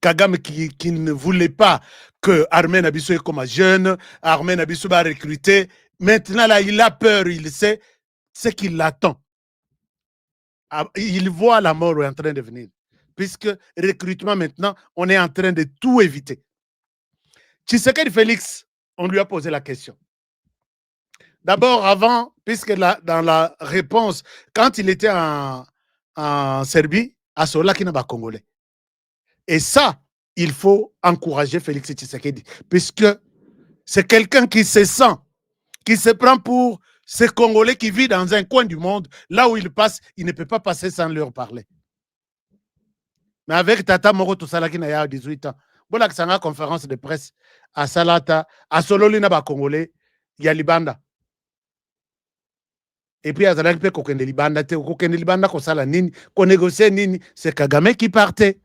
Kagame qui ne voulait pas que Armée Nabiso est comme jeune, Armée Nabiso va recruter. Maintenant, là, il a peur, il sait ce qui l'attend. Il voit la mort est en train de venir. Puisque recrutement, maintenant, on est en train de tout éviter. Tshisekedi Félix, on lui a posé la question. D'abord, avant, puisque dans la réponse, quand il était en Serbie, à Sola Kinaba Congolais. Et ça, il faut encourager Félix Tshisekedi, puisque c'est quelqu'un qui se sent, qui se prend pour ces Congolais qui vivent dans un coin du monde, là où il passe, il ne peut pas passer sans leur parler. Mais avec Tata Moro Toussalaki na ya 18 ans, voilà que c'est une conférence de presse à Salata, à Sololina ba Congolais, il y a Libanda. Et puis, il y a Kokende Libanda, Kokende Libanda, Kosala Nini, qu'on négocie Nini, c'est Kagame qui partait.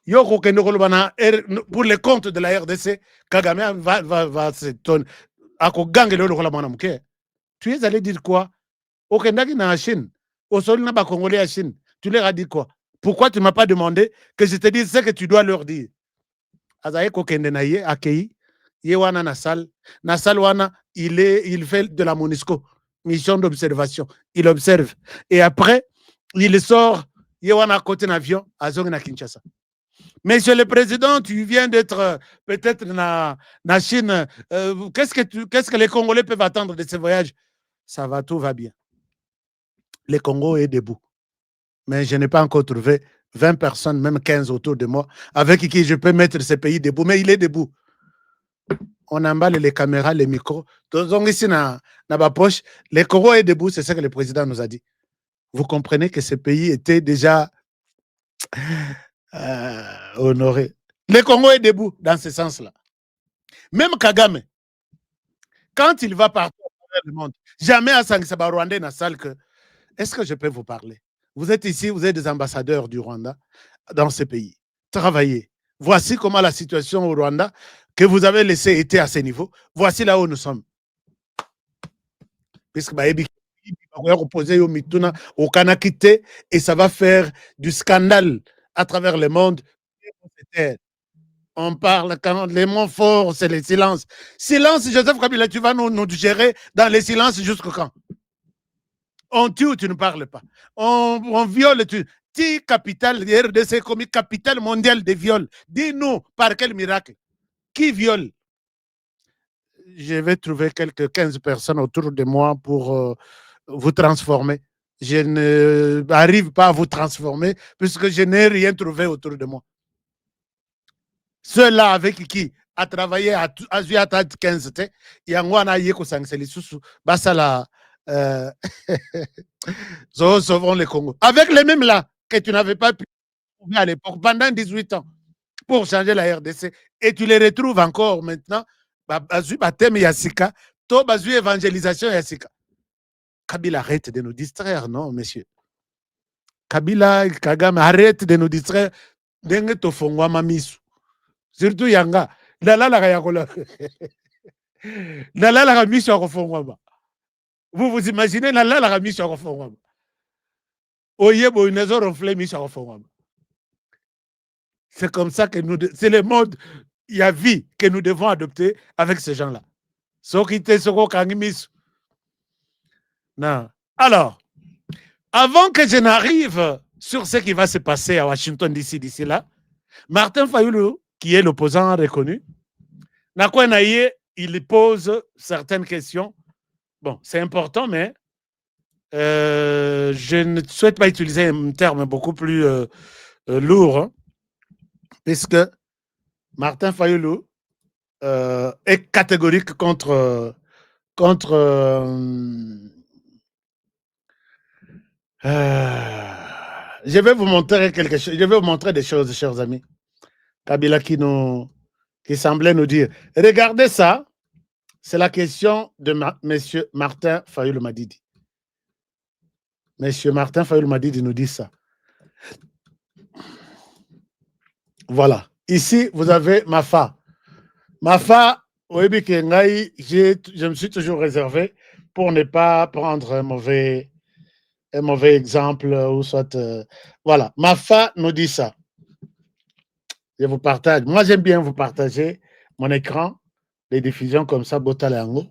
Pour le compte de la RDC, Kagame va se tourner. Tu es allé dire quoi? Au Kendaki na Chine, au sol na ba Congolais à Chine, tu leur as dit quoi? Pourquoi tu ne m'as pas demandé que je te dise ce que tu dois leur dire? Azaye Kokende na ye, Akei, Yewana Nasal, Nasal Wana, il fait de la MONUSCO, mission d'observation. Il observe. Et après, il sort, Yewana côté d'avion, à Zongna Kinshasa. Monsieur le Président, tu viens d'être peut-être na Chine. Qu'est-ce que les Congolais peuvent attendre de ce voyage? Ça va, tout va bien. Le Congo est debout. Mais je n'ai pas encore trouvé 20 personnes, même 15 autour de moi, avec qui je peux mettre ce pays debout. Mais il est debout. On emballe les caméras, les micros. Donc ici, dans ma poche, le Congo est debout, c'est ce que le président nous a dit. Vous comprenez que ce pays était déjà honoré. Le Congo est debout dans ce sens-là. Même Kagame, quand il va partout dans le monde, jamais à Sangisaba Rwandais n'a salle que est-ce que je peux vous parler? Vous êtes ici, vous êtes des ambassadeurs du Rwanda dans ce pays. Travaillez. Voici comment la situation au Rwanda que vous avez laissé était à ce niveau. Voici là où nous sommes. Puisque et ça va faire du scandale à travers le monde. On parle quand les mots forts, c'est le silence. Silence, Joseph Kabila, tu vas nous gérer dans le silence jusqu'à quand? On tue, tu ne parles pas. On viole, tu capitale, RDC comme capitale mondiale des viols. Dis-nous, par quel miracle? Qui viole? Je vais trouver quelques 15 personnes autour de moi pour vous transformer. Je n'arrive pas à vous transformer puisque je n'ai rien trouvé autour de moi. Ceux-là avec qui a travaillé à 15 ans, il y a un yeko sangseli susu, basala, sauvons le Congo. Avec les mêmes là que tu n'avais pas pu trouver à l'époque pendant 18 ans pour changer la RDC et tu les retrouves encore maintenant. Bazu Batem Yassika, to Bazu évangélisation Yassika. Kabila, arrête de nous distraire, non, monsieur. Kabila, Kagame, arrête de nous distraire. Denge to fongwa mamisu. Surtout Yanga. Nalala yakola. Nalala misu akofongwa. Vous imaginez nalala misu akofongwa. Oyebo unezo ronfle misu akofongwa. C'est comme ça que c'est le mode, il y a vie que nous devons adopter avec ces gens-là. Non. Alors, avant que je n'arrive sur ce qui va se passer à Washington DC d'ici là, Martin Fayulu, qui est l'opposant reconnu, il pose certaines questions. Bon, c'est important, mais je ne souhaite pas utiliser un terme beaucoup plus lourd, hein, puisque Martin Fayulu est catégorique contre je vais vous montrer quelque chose. Je vais vous montrer des choses, chers amis. Kabila qui semblait nous dire. Regardez ça. C'est la question de Monsieur Martin Fayulu Madidi. Monsieur Martin Fayulu Madidi nous dit ça. Voilà. Ici, vous avez Mafa. Mafa, je me suis toujours réservé pour ne pas prendre un mauvais exemple ou soit voilà. Mafa nous dit ça. Je vous partage. Moi, j'aime bien vous partager mon écran, les diffusions comme ça, Botalango.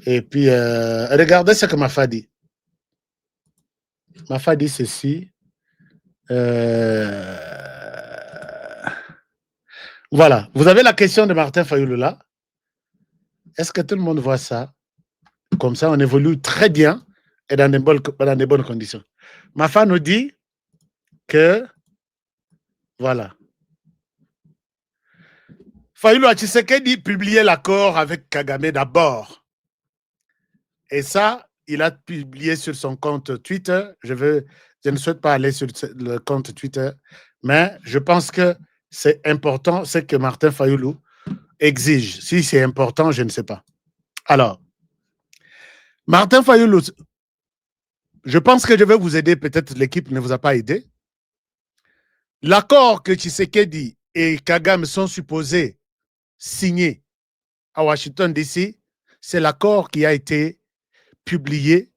Et puis, regardez ce que Mafa dit. Mafa dit ceci. Voilà. Vous avez la question de Martin Fayulu là. Est-ce que tout le monde voit ça? Comme ça, on évolue très bien et dans des bonnes conditions. Mafa nous dit que, voilà. Fayulu Tshisekedi publiait l'accord avec Kagame d'abord. Et ça, il a publié sur son compte Twitter. Je ne souhaite pas aller sur le compte Twitter, mais je pense que c'est important, c'est que Martin Fayulu exige. Si c'est important, je ne sais pas. Alors, Martin Fayulu, je pense que je vais vous aider, peut-être l'équipe ne vous a pas aidé. L'accord que Tshisekedi et Kagame sont supposés signer à Washington DC, c'est l'accord qui a été publié,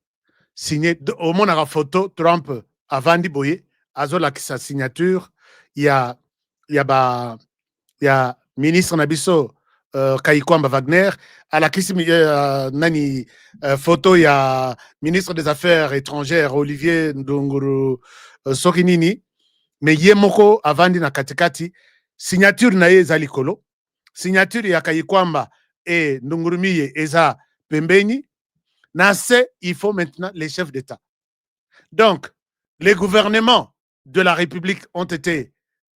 signé au monde à la photo, Trump a vendu Boye, Azola qui sa signature, il y a ministre Nabiso Kayikwamba Wagner, à la nani photo, il y a ministre des Affaires étrangères Olivier Ndonguru Sokinini, mais Yemoko a vendu na katikati, signature naye zalikolo, signature ya Kayikwamba et Ndongurumiye eza pembeni. Il faut maintenant les chefs d'État. Donc, les gouvernements de la République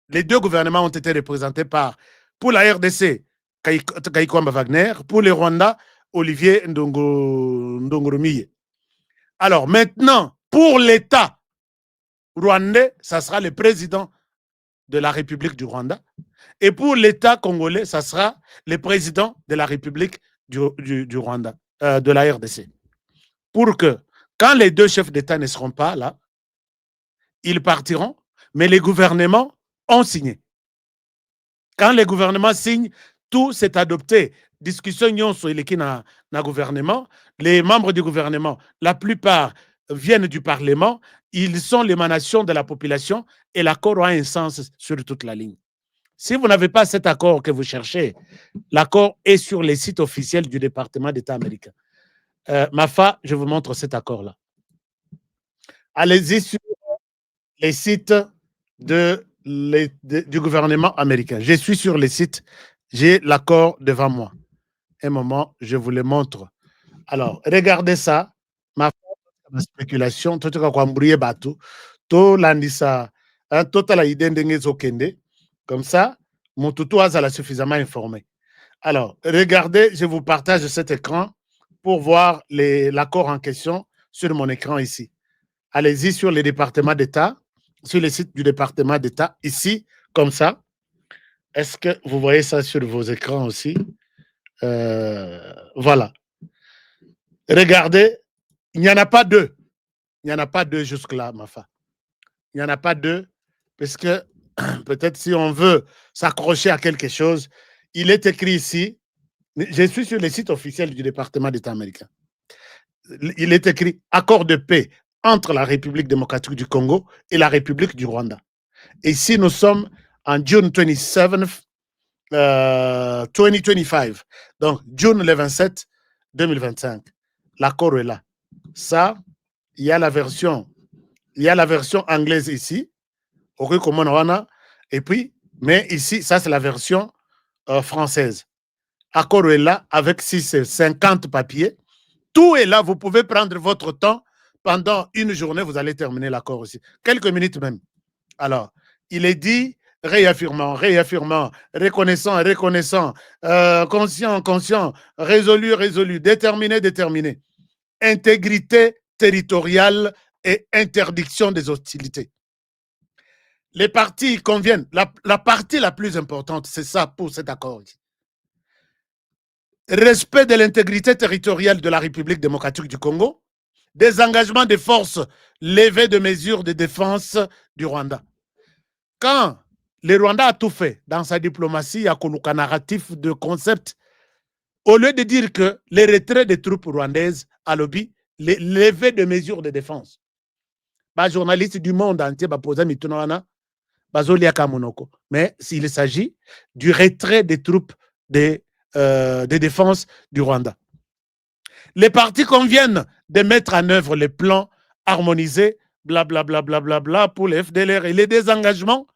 les deux gouvernements ont été représentés par, pour la RDC, Kayikwamba Wagner, pour le Rwanda, Olivier Ndongurumiye. Alors maintenant, pour l'État rwandais, ça sera le président de la République du Rwanda. Et pour l'État congolais, ça sera le président de la République du Rwanda, de la RDC. Pour que, quand les deux chefs d'État ne seront pas là, ils partiront, mais les gouvernements ont signé. Quand les gouvernements signent, tout s'est adopté. Discussion sur le gouvernement, les membres du gouvernement, la plupart viennent du Parlement, ils sont l'émanation de la population et l'accord a un sens sur toute la ligne. Si vous n'avez pas cet accord que vous cherchez, l'accord est sur les sites officiels du département d'État américain. Mafa, je vous montre cet accord-là. Allez-y sur les sites du gouvernement américain. Je suis sur les sites, j'ai l'accord devant moi. Un moment, je vous le montre. Alors, regardez ça. Ma spéculation, tout ce qu'on brouille bateau, tout l'andisa, tout la idée de comme ça, mon tuto a suffisamment informé. Alors, regardez, je vous partage cet écran pour voir l'accord en question sur mon écran ici. Allez-y sur les départements d'État, sur les sites du département d'État, ici, comme ça. Est-ce que vous voyez ça sur vos écrans aussi? Voilà. Regardez, il n'y en a pas deux. Il n'y en a pas deux jusque-là, Mafa. Il n'y en a pas deux, parce que peut-être si on veut s'accrocher à quelque chose, il est écrit ici, je suis sur les sites officiels du département d'État américain. Il est écrit accord de paix entre la République démocratique du Congo et la République du Rwanda. Et ici, nous sommes en June 27, 2025. Donc, June le 27, 2025. L'accord est là. Ça, il y a la version anglaise ici. Et puis, mais ici, ça, c'est la version française. Accord est là avec 50 papiers. Tout est là. Vous pouvez prendre votre temps. Pendant une journée, vous allez terminer l'accord aussi. Quelques minutes même. Alors, il est dit réaffirmant, reconnaissant, conscient, résolu, déterminé. Intégrité territoriale et interdiction des hostilités. Les parties conviennent. La partie la plus importante, c'est ça pour cet accord. Respect de l'intégrité territoriale de la République démocratique du Congo, désengagement des forces, levée de mesures de défense du Rwanda. Quand le Rwanda a tout fait dans sa diplomatie, il y a un narratif de concept, au lieu de dire que les retraits des troupes rwandaises à lobby, les levées de mesures de défense. Les journalistes du monde entier posent mais s'il s'agit du retrait des troupes de défense du Rwanda. Les partis conviennent de mettre en œuvre les plans harmonisés, blablabla, pour les FDLR et les désengagements.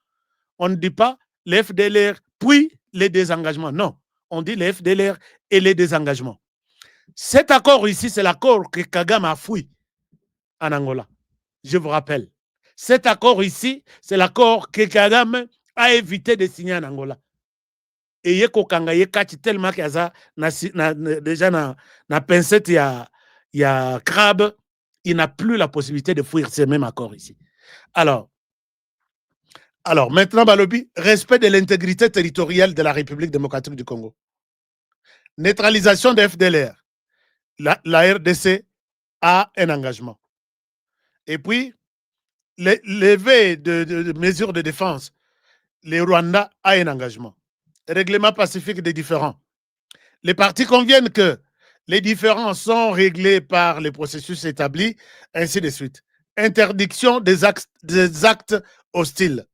On ne dit pas les FDLR puis les désengagements. Non, on dit les FDLR et les désengagements. Cet accord ici, c'est l'accord que Kagame a fouillé en Angola. Je vous rappelle. Cet accord ici, c'est l'accord que Kagame a évité de signer en Angola. Et il tellement qu'il y a déjà na pincette, il y a crabe, il n'a plus la possibilité de fouiller ces mêmes accords ici. Alors maintenant, Balobi, respect de l'intégrité territoriale de la République démocratique du Congo. Neutralisation des FDLR. La RDC a un engagement. Et puis, levée de mesures de défense. Le Rwanda a un engagement. Règlement pacifique des différends. Les partis conviennent que les différends sont réglés par les processus établis, ainsi de suite. Interdiction des actes hostiles.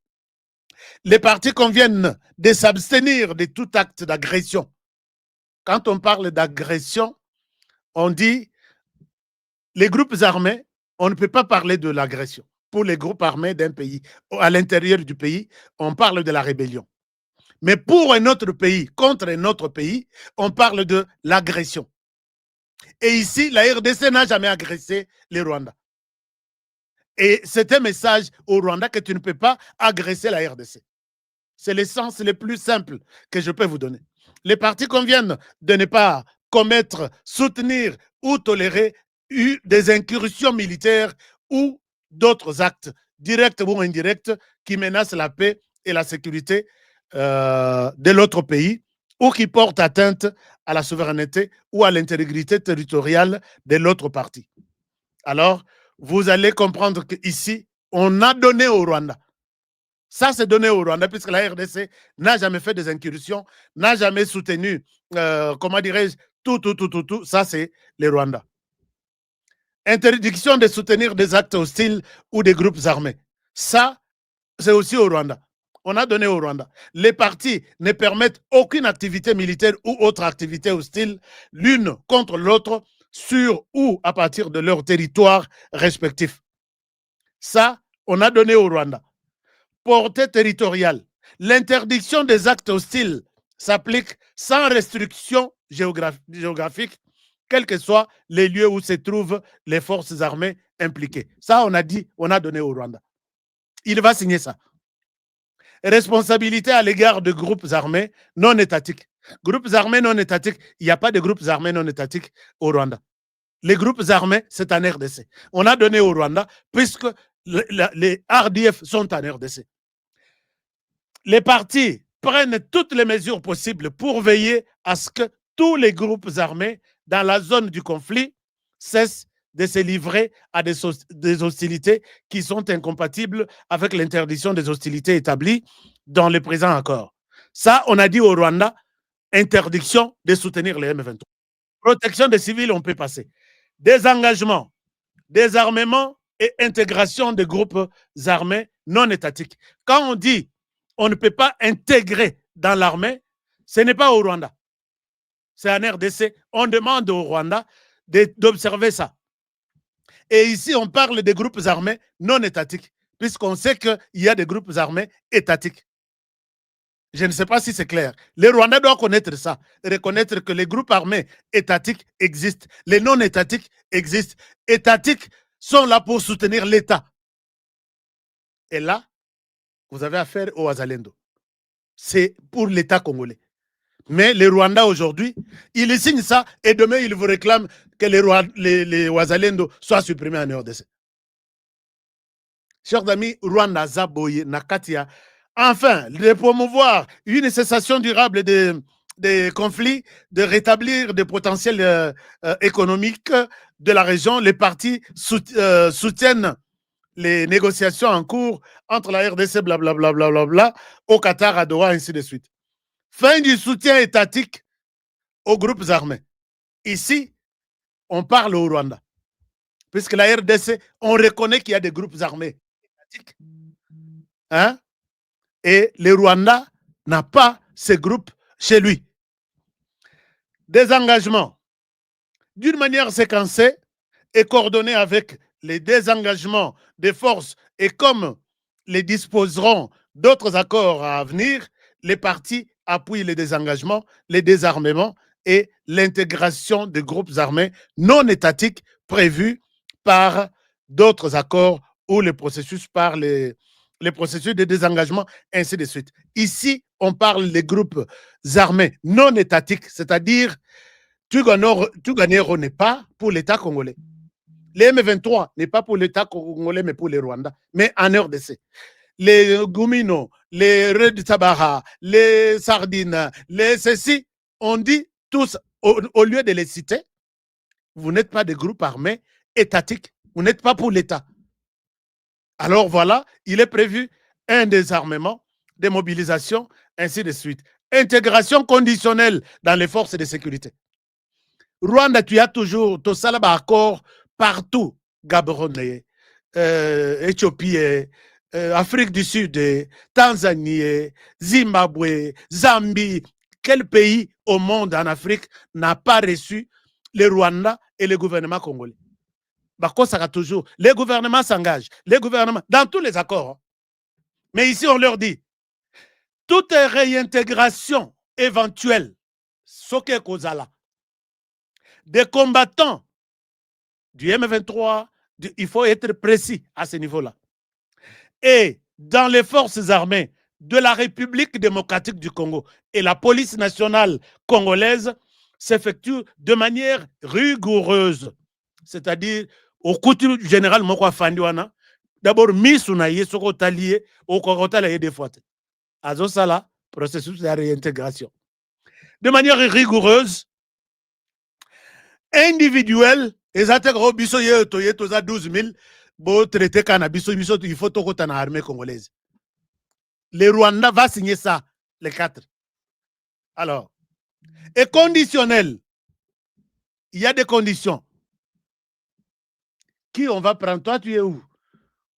Les partis conviennent de s'abstenir de tout acte d'agression. Quand on parle d'agression, on dit les groupes armés, on ne peut pas parler de l'agression. Pour les groupes armés d'un pays, à l'intérieur du pays, on parle de la rébellion. Mais pour un autre pays, contre un autre pays, on parle de l'agression. Et ici, la RDC n'a jamais agressé les Rwandais. Et c'est un message au Rwanda que tu ne peux pas agresser la RDC. C'est le sens le plus simple que je peux vous donner. Les partis conviennent de ne pas commettre, soutenir ou tolérer des incursions militaires ou d'autres actes, directs ou indirects, qui menacent la paix et la sécurité de l'autre pays ou qui portent atteinte à la souveraineté ou à l'intégrité territoriale de l'autre partie. Alors, vous allez comprendre qu'ici, on a donné au Rwanda. Ça, c'est donné au Rwanda, puisque la RDC n'a jamais fait des incursions, n'a jamais soutenu, comment dirais-je, tout. Ça, c'est les Rwandais. Interdiction de soutenir des actes hostiles ou des groupes armés. Ça, c'est aussi au Rwanda. On a donné au Rwanda. Les partis ne permettent aucune activité militaire ou autre activité hostile l'une contre l'autre sur ou à partir de leur territoire respectif. Ça, on a donné au Rwanda. Portée territoriale. L'interdiction des actes hostiles s'applique sans restriction géographique, quels que soient les lieux où se trouvent les forces armées impliquées. Ça, on a dit, on a donné au Rwanda. Il va signer ça. Responsabilité à l'égard de groupes armés non étatiques. Groupes armés non étatiques, il n'y a pas de groupes armés non étatiques au Rwanda. Les groupes armés, c'est en RDC. On a donné au Rwanda puisque les RDF sont en RDC. Les partis prennent toutes les mesures possibles pour veiller à ce que tous les groupes armés dans la zone du conflit cessent de se livrer à des hostilités qui sont incompatibles avec l'interdiction des hostilités établies dans le présent accord. Ça, on a dit au Rwanda, interdiction de soutenir les M23. Protection des civils, on peut passer. Désengagement, désarmement et intégration des groupes armés non étatiques. Quand on dit on ne peut pas intégrer dans l'armée, ce n'est pas au Rwanda. C'est en RDC. On demande au Rwanda d'observer ça. Et ici, on parle des groupes armés non étatiques, puisqu'on sait qu'il y a des groupes armés étatiques. Je ne sais pas si c'est clair. Les Rwandais doivent connaître ça, reconnaître que les groupes armés étatiques existent, les non étatiques existent. Étatiques sont là pour soutenir l'État. Et là, vous avez affaire aux Wazalendo. C'est pour l'État congolais. Mais les Rwandais aujourd'hui, ils signent ça et demain, ils vous réclament que les Wazalendo soient supprimés en RDC. Chers amis, Rwanda, Zaboye, Nakatia, enfin, de promouvoir une cessation durable des conflits, de rétablir des potentiels économiques de la région, les partis soutiennent les négociations en cours entre la RDC, blablabla, au Qatar, à Doha, ainsi de suite. Fin du soutien étatique aux groupes armés. Ici, on parle au Rwanda. Puisque la RDC, on reconnaît qu'il y a des groupes armés étatiques. Hein? Et le Rwanda n'a pas ces groupes chez lui. Des engagements, d'une manière séquencée et coordonnée avec les désengagements des forces et comme les disposeront d'autres accords à venir, les partis appuient les désengagements, les désarmements et l'intégration des groupes armés non étatiques prévus par d'autres accords ou les processus par les processus de désengagement, ainsi de suite. Ici, on parle des groupes armés non étatiques, c'est-à-dire Tuganero n'est pas pour l'État congolais. Les M23 n'est pas pour l'État congolais, mais pour les Rwandais, mais en RDC. Les Gumino, les Red Tabara, les Sardines, les ceci, on dit tous, au lieu de les citer, vous n'êtes pas des groupes armés étatiques, vous n'êtes pas pour l'État. Alors voilà, il est prévu un désarmement, des mobilisations, ainsi de suite. Intégration conditionnelle dans les forces de sécurité. Rwanda, tu as toujours ton salaba accord partout. Gabon, Éthiopie, Afrique du Sud, Tanzanie, Zimbabwe, Zambie. Quel pays au monde en Afrique n'a pas reçu le Rwanda et le gouvernement congolais? Ça toujours. Les gouvernements s'engagent. Les gouvernements, dans tous les accords. Mais ici, on leur dit, toute réintégration éventuelle, ce qui est Kozala, des combattants du M23, il faut être précis à ce niveau-là. Et dans les forces armées de la République démocratique du Congo et la police nationale congolaise s'effectue de manière rigoureuse. C'est-à-dire, au coutume général, d'abord, mis soko talié, au kokotala des fois. Azosala, processus de réintégration. De manière rigoureuse, individuelle, les intégros biso toza 12 000, bo traité cannabis, il faut tout dans l'armée congolaise. Le Rwanda va signer ça, les 4. Alors, et conditionnel, il y a des conditions. Qui on va prendre? Toi, tu es où?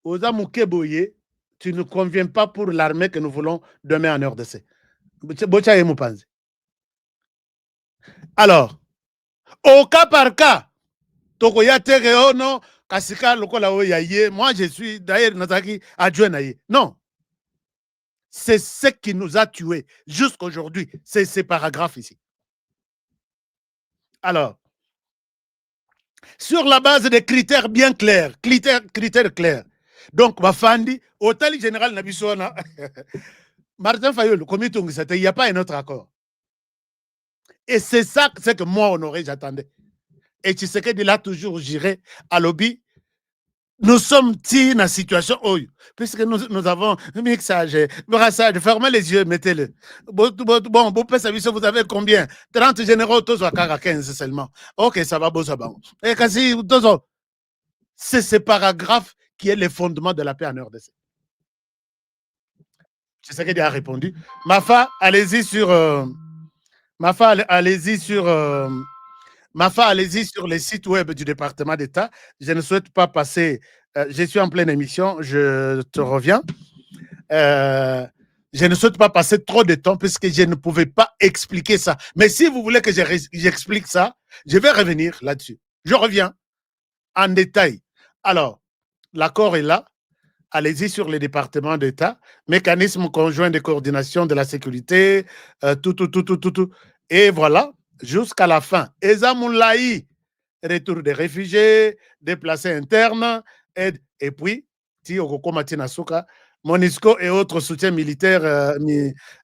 Oza Mukeboye, tu ne conviens pas pour l'armée que nous voulons demain en RDC. Bocha et Mupanzi. Alors, au cas par cas, Tokoya Tereono, Kasika Lokola Oyaye, moi je suis d'ailleurs Nazaki adjoint Naye. Non. C'est ce qui nous a tués jusqu'aujourd'hui. C'est ces paragraphes ici. Alors, sur la base des critères bien clairs, critères clairs. Donc, Bafandi, hôtel général Nabiswana, Martin Fayol, il n'y a pas un autre accord. Et c'est ça que moi, Honoré, j'attendais. Et tu sais qu'il a toujours géré à lobby. Nous sommes dans la situation où, puisque nous avons mixage, brassage, fermez les yeux, mettez-le. Bon, vous avez combien? 30 généraux, tous à 15 seulement. Ok, ça va, bon, ça va. Et quasi, c'est ce paragraphe qui est le fondement de la paix en RDC. C'est ce qu'il a répondu. Mafa, allez-y sur... Mafa, allez-y sur... Mafa, allez-y sur les sites web du département d'État. Je ne souhaite pas passer... je suis en pleine émission, je te reviens. Je ne souhaite pas passer trop de temps puisque je ne pouvais pas expliquer ça. Mais si vous voulez que j'explique ça, je vais revenir là-dessus. Je reviens en détail. Alors, l'accord est là. Allez-y sur les départements d'État. Mécanisme conjoint de coordination de la sécurité, tout. Et voilà. Jusqu'à la fin. Ezamoulaï, retour des réfugiés, déplacés internes, aide. Et puis, MONUSCO et autres soutiens militaires,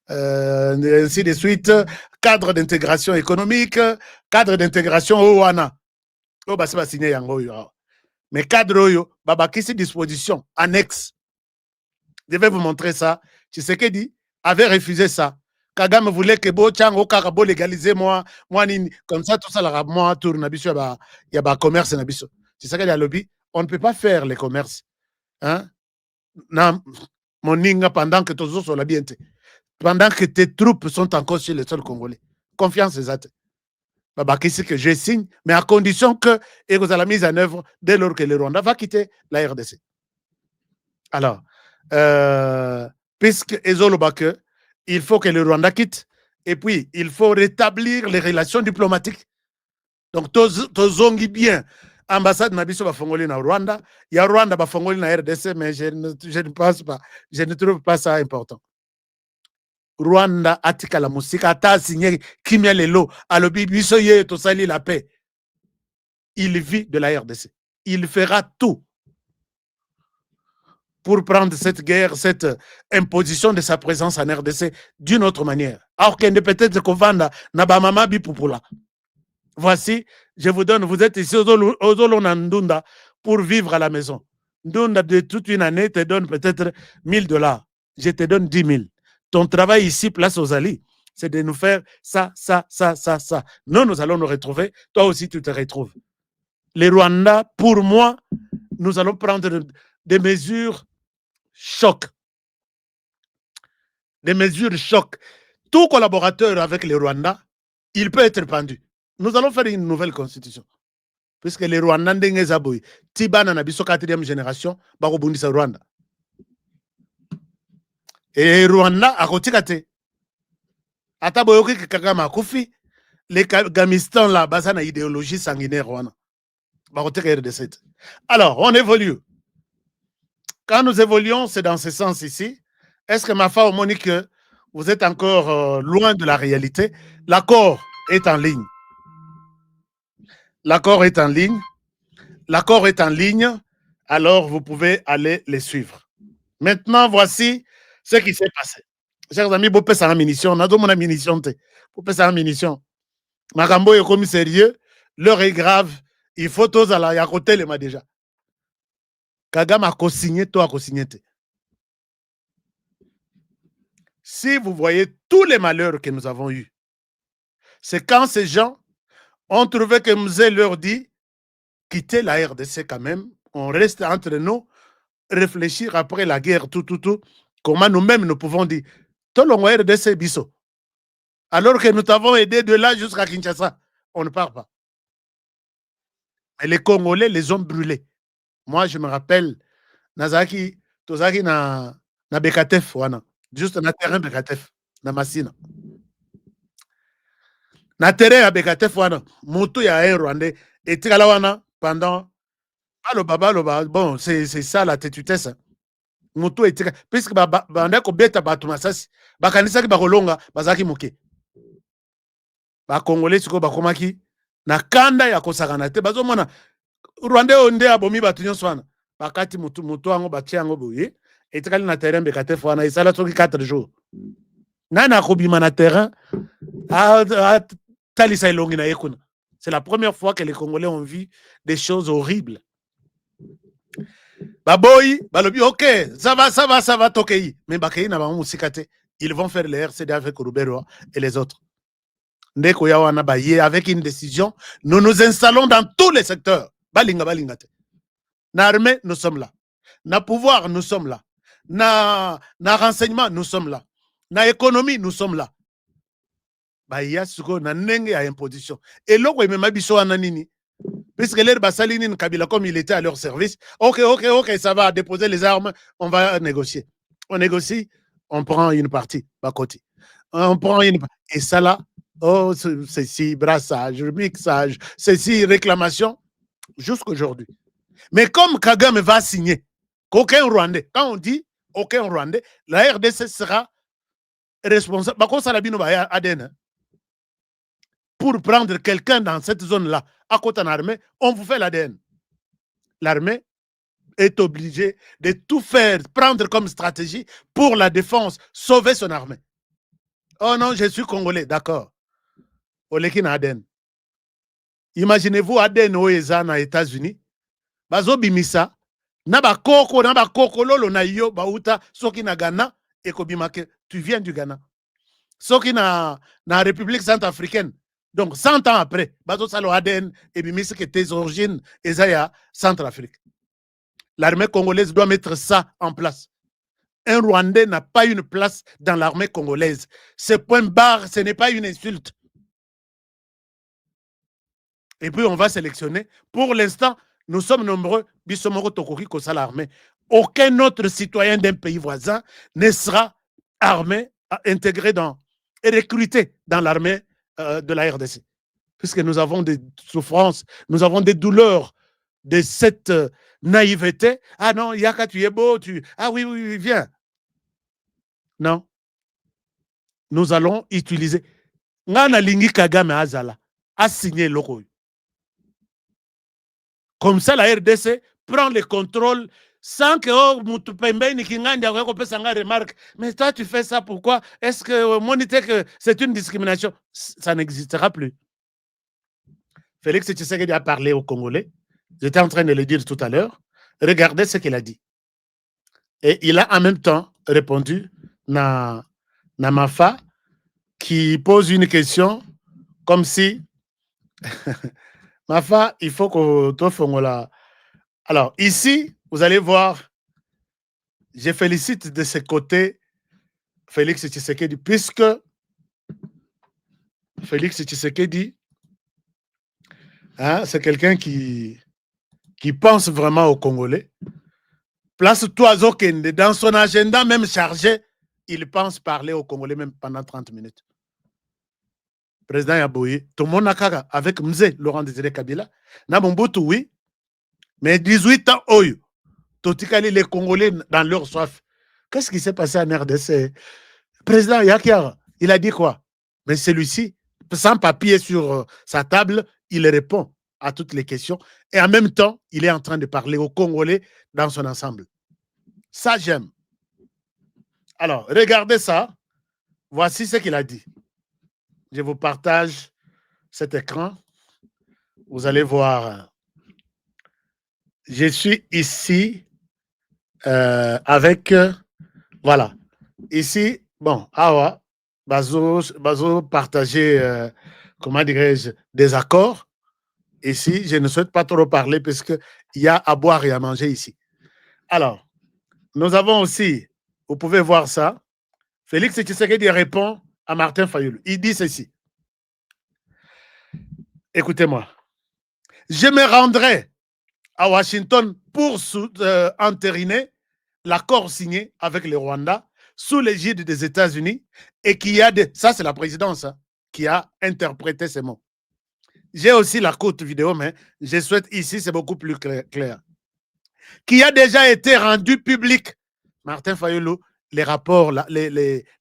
ainsi de suite, cadre d'intégration économique, cadre d'intégration OANA. Mais cadre Oyo, Babakisi disposition, annexe. Je vais vous montrer ça. Tshisekedi avait refusé ça. Kagame voulait que Bochango Karabo légaliser moi comme ça tout ça la moi tour nabiso il y a commerce nabiso. C'est ça qu'il y a lobby, on ne peut pas faire les commerces. Hein? Non, moninga pendant que tous sont la bienté. Pendant que tes troupes sont encore sur le sol congolais. Confiance exacte. Baba qu'est-ce que je signe mais à condition que et vous la mise en œuvre dès lors que le Rwanda va quitter la RDC. Alors puisque Ezolobake il faut que le Rwanda quitte et puis il faut rétablir les relations diplomatiques. Donc, tozongi bien. Ambassade Nabiso va fongoli na Rwanda, il y a Rwanda va fongoli na RDC, mais je ne pense pas, je ne trouve pas ça important. Rwanda atika la musique, ata signé Kimia Lelo, alobi biso ye tosali la paix. Il vit de la RDC. Il fera tout pour prendre cette guerre, cette imposition de sa présence en RDC d'une autre manière. Alors qu'il ne peut-être qu'on vende Nabamama Bipupula. Voici, je vous donne, vous êtes ici aux Ndunda pour vivre à la maison. Ndunda de toute une année te donne peut-être $1000. Je te donne 10 000. Ton travail ici, place aux alliés, c'est de nous faire ça. Nous allons nous retrouver. Toi aussi, tu te retrouves. Les Rwandais, pour moi, nous allons prendre des mesures choc. Des mesures choc. Tout collaborateur avec les Rwandais, il peut être pendu. Nous allons faire une nouvelle constitution. Puisque les Rwandais ndenge zaboui, Tibana na biso 4e génération, bako bundisa Rwanda. Et Rwanda a kotikate. Ata boyoki Kagame akufi, les Gamistan là, basa na idéologie sanguinaire Rwanda. Bako tika RDC. Alors, on évolue. Quand nous évoluons, c'est dans ce sens ici. Est-ce que ma femme Monique, vous êtes encore loin de la réalité? L'accord est en ligne. L'accord est en ligne. L'accord est en ligne. Alors, vous pouvez aller les suivre. Maintenant, voici ce qui s'est passé. Chers amis, vous pouvez faire une munition. On a donné une munition. Vous pouvez faire une munition. Makambo est comme sérieux. L'heure est grave. Il faut tous aller à côté les déjà. Kagame a co-signé, toi a co-signé. Si vous voyez tous les malheurs que nous avons eus, c'est quand ces gens ont trouvé que Mzé leur dit quitter la RDC quand même, on reste entre nous, réfléchir après la guerre, tout, comment nous-mêmes nous pouvons dire Tolongo RDC Bisso. Alors que nous t'avons aidé de là jusqu'à Kinshasa, on ne part pas. Et les Congolais les ont brûlés. Moi, je me rappelle, Nazaki, Tozaki na Bekatef, wana. Juste na terrain Bekatef, na Massina. Na terrain à Bekatef, wana. Moto ya un Rwandais. Et tikala wana pendant. Bon, c'est ça la tétutesse. Moto et tikala. Puisque banda ko beta batu masasi. Bakanisa ki bakolonga, bazaki moke. Ba Congolais siko bakomaki na kanda ya kosakana te. Bazo mona Rwandais onde abomi batu nyonso wana. Bakati moto ango batie ango boye. Et tikali na terrain Bekatef wana. Et ça la soki 4 jours. Nana akobima na terrain. Talisa ilongi na yekuna. C'est la première fois que les Congolais ont vu des choses horribles. Baboy, balobi, ok, ça va, tokei. Mais bakei na ba musikate. Ils vont faire les RCD avec Rubero et les autres. Ndeko ya wana baye avec une décision, nous nous installons dans tous les secteurs. Balinga balingate. Na armée, nous sommes là. Na pouvoir, nous sommes là. Na renseignement, nous sommes là. Na économie, nous sommes là. Baya suko na nenge ya imposition. Et loko emema biso wana nini? Puisque l'air Bassaline Kabila, comme il était à leur service, ok, ça va, déposer les armes, on va négocier. On négocie, on prend une partie, Bakoti. On prend une partie. Et ça là, oh, ceci, brassage, mixage, ceci, réclamation, jusqu'aujourd'hui. Mais comme Kagame va signer qu'aucun Rwandais, quand on dit aucun Rwandais, la RDC sera responsable. Bako Salabino Baya Aden. Pour prendre quelqu'un dans cette zone-là, à côté de l'armée, on vous fait l'ADN. L'armée est obligée de tout faire, prendre comme stratégie pour la défense, sauver son armée. Oh non, je suis Congolais, d'accord. Olekin ADN. Imaginez-vous ADN aux États-Unis. Bazo bimisa. Naba koko lolo na yo bauta soki na Ghana et kobimake. Tu viens du Ghana. Soki na République centrafricaine. Donc, 100 ans après, Bazo Salo ADN et Bimis qui tes origines, Ezaya, Centrafrique. L'armée congolaise doit mettre ça en place. Un Rwandais n'a pas une place dans l'armée congolaise. Ce point barre, ce n'est pas une insulte. Et puis, on va sélectionner. Pour l'instant, nous sommes nombreux, Bissomoro Tokoki, Kosa l'armée. Aucun autre citoyen d'un pays voisin ne sera armé, intégré et recruté dans l'armée de la RDC. Puisque nous avons des souffrances, nous avons des douleurs de cette naïveté. Ah non, Yaka, tu es beau, ah oui, viens. Non. Nous allons utiliser. Ngana Lingi Kagame Azala a signé l'Oko. Comme ça, la RDC prend le contrôle sans que remarque. Mais toi, tu fais ça pourquoi? Est-ce que moniter que c'est une discrimination? Ça n'existera plus. Félix Tshisekedi a parlé aux Congolais. J'étais en train de le dire tout à l'heure. Regardez ce qu'il a dit. Et il a en même temps répondu à Mafa qui pose une question comme si Mafa, il faut que tu fasses. Alors, ici, vous allez voir, je félicite de ce côté Félix Tshisekedi, puisque Félix Tshisekedi, hein, c'est quelqu'un qui pense vraiment aux Congolais. Place-toi Zokende, dans son agenda même chargé, il pense parler aux Congolais même pendant 30 minutes. Président Yaboye, tout le monde a kaga avec Mzé, Laurent Désiré Kabila, Nabombutu, oui, mais 18 ans, oyo. Totikali les Congolais dans leur soif. Qu'est-ce qui s'est passé en RDC? Président Yakiara, il a dit quoi? Mais celui-ci, sans papier sur sa table, il répond à toutes les questions. Et en même temps, il est en train de parler aux Congolais dans son ensemble. Ça, j'aime. Alors, regardez ça. Voici ce qu'il a dit. Je vous partage cet écran. Vous allez voir. Je suis ici avec, voilà, ici, bon, awa, bazo partager, comment dirais-je, des accords. Ici, je ne souhaite pas trop parler parce qu'il y a à boire et à manger ici. Alors, nous avons aussi, vous pouvez voir ça, Félix Tshisekedi répond à Martin Fayoulou. Il dit ceci. Écoutez-moi. Je me rendrai à Washington pour entériner l'accord signé avec le Rwanda sous l'égide des États-Unis et qui a ça c'est la présidence hein, qui a interprété ces mots. J'ai aussi la courte vidéo, mais je souhaite ici, c'est beaucoup plus clair. Qui a déjà été rendu public. Martin Fayulu, les rapports,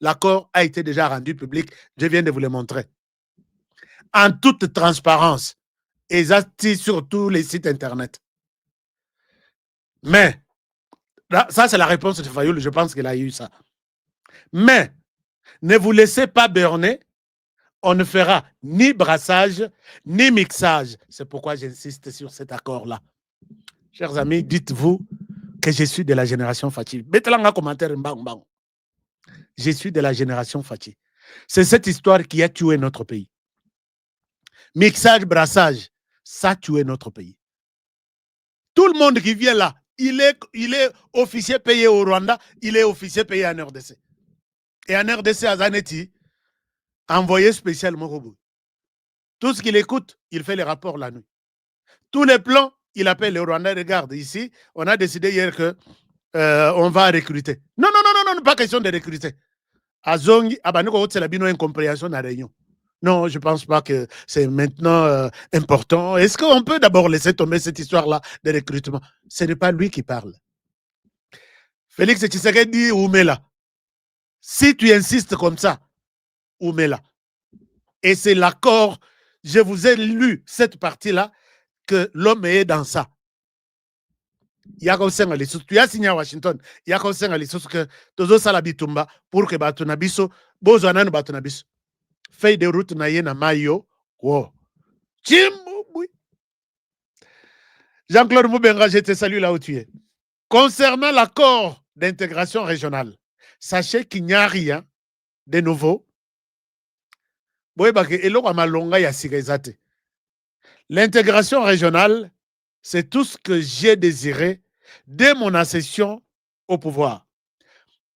l'accord a été déjà rendu public. Je viens de vous le montrer. En toute transparence. Et ça sur tous les sites internet. Mais, là, ça c'est la réponse de Fayulu, je pense qu'il a eu ça. Mais, ne vous laissez pas berner. On ne fera ni brassage, ni mixage. C'est pourquoi j'insiste sur cet accord-là. Chers amis, dites-vous que je suis de la génération Fachi. Mettez-le en commentaire. Je suis de la génération Fachi. C'est cette histoire qui a tué notre pays. Mixage, brassage, ça a tué notre pays. Tout le monde qui vient là, il est officier payé au Rwanda, il est officier payé en RDC. Et en RDC, à Zanetti, envoyé spécialement au bout. Tout ce qu'il écoute, il fait les rapports la nuit. Tous les plans, il appelle les Rwandais. Regarde, ici, on a décidé hier que on va recruter. Non, pas question de recruter. Azongi, Abaniko, c'est la bino incompréhension à réunion. Non, je ne pense pas que c'est maintenant important. Est-ce qu'on peut d'abord laisser tomber cette histoire-là de recrutement? Ce n'est pas lui qui parle. Félix Tshisekedi dit Oumela. Si tu insistes comme ça, Oumela. Et c'est l'accord, je vous ai lu cette partie-là, que l'homme est dans ça. Il y a tu as signé à Washington, il y a que Tozo Salabitumba pour que Batunabiso, Bozonan Batunabiso. Feuille de route naye na mayo. Wow. Jean-Claude Moubenga, je te salue là où tu es. Concernant l'accord d'intégration régionale, sachez qu'il n'y a rien de nouveau. L'intégration régionale, c'est tout ce que j'ai désiré dès mon accession au pouvoir.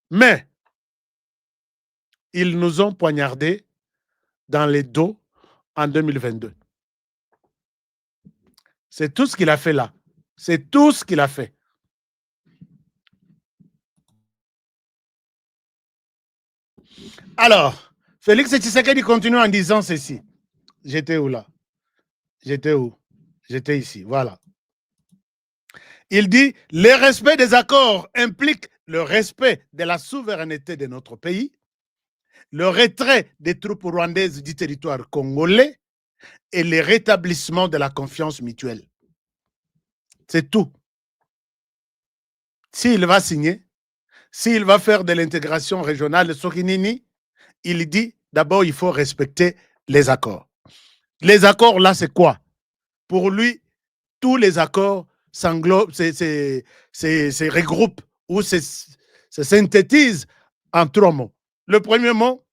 Mais, ils nous ont poignardés dans les dos en 2022. C'est tout ce qu'il a fait là. C'est tout ce qu'il a fait. Alors, Félix Tshisekedi continue en disant ceci. J'étais où là? J'étais où? J'étais ici, voilà. Il dit, le respect des accords implique le respect de la souveraineté de notre pays, le retrait des troupes rwandaises du territoire congolais et le rétablissement de la confiance mutuelle. C'est tout. S'il va signer, s'il va faire de l'intégration régionale, Sokinini, il dit, d'abord, il faut respecter les accords. Les accords, là, c'est quoi? Pour lui, tous les accords s'englobent, se regroupent ou se synthétisent en 3 mots. Le premier mot,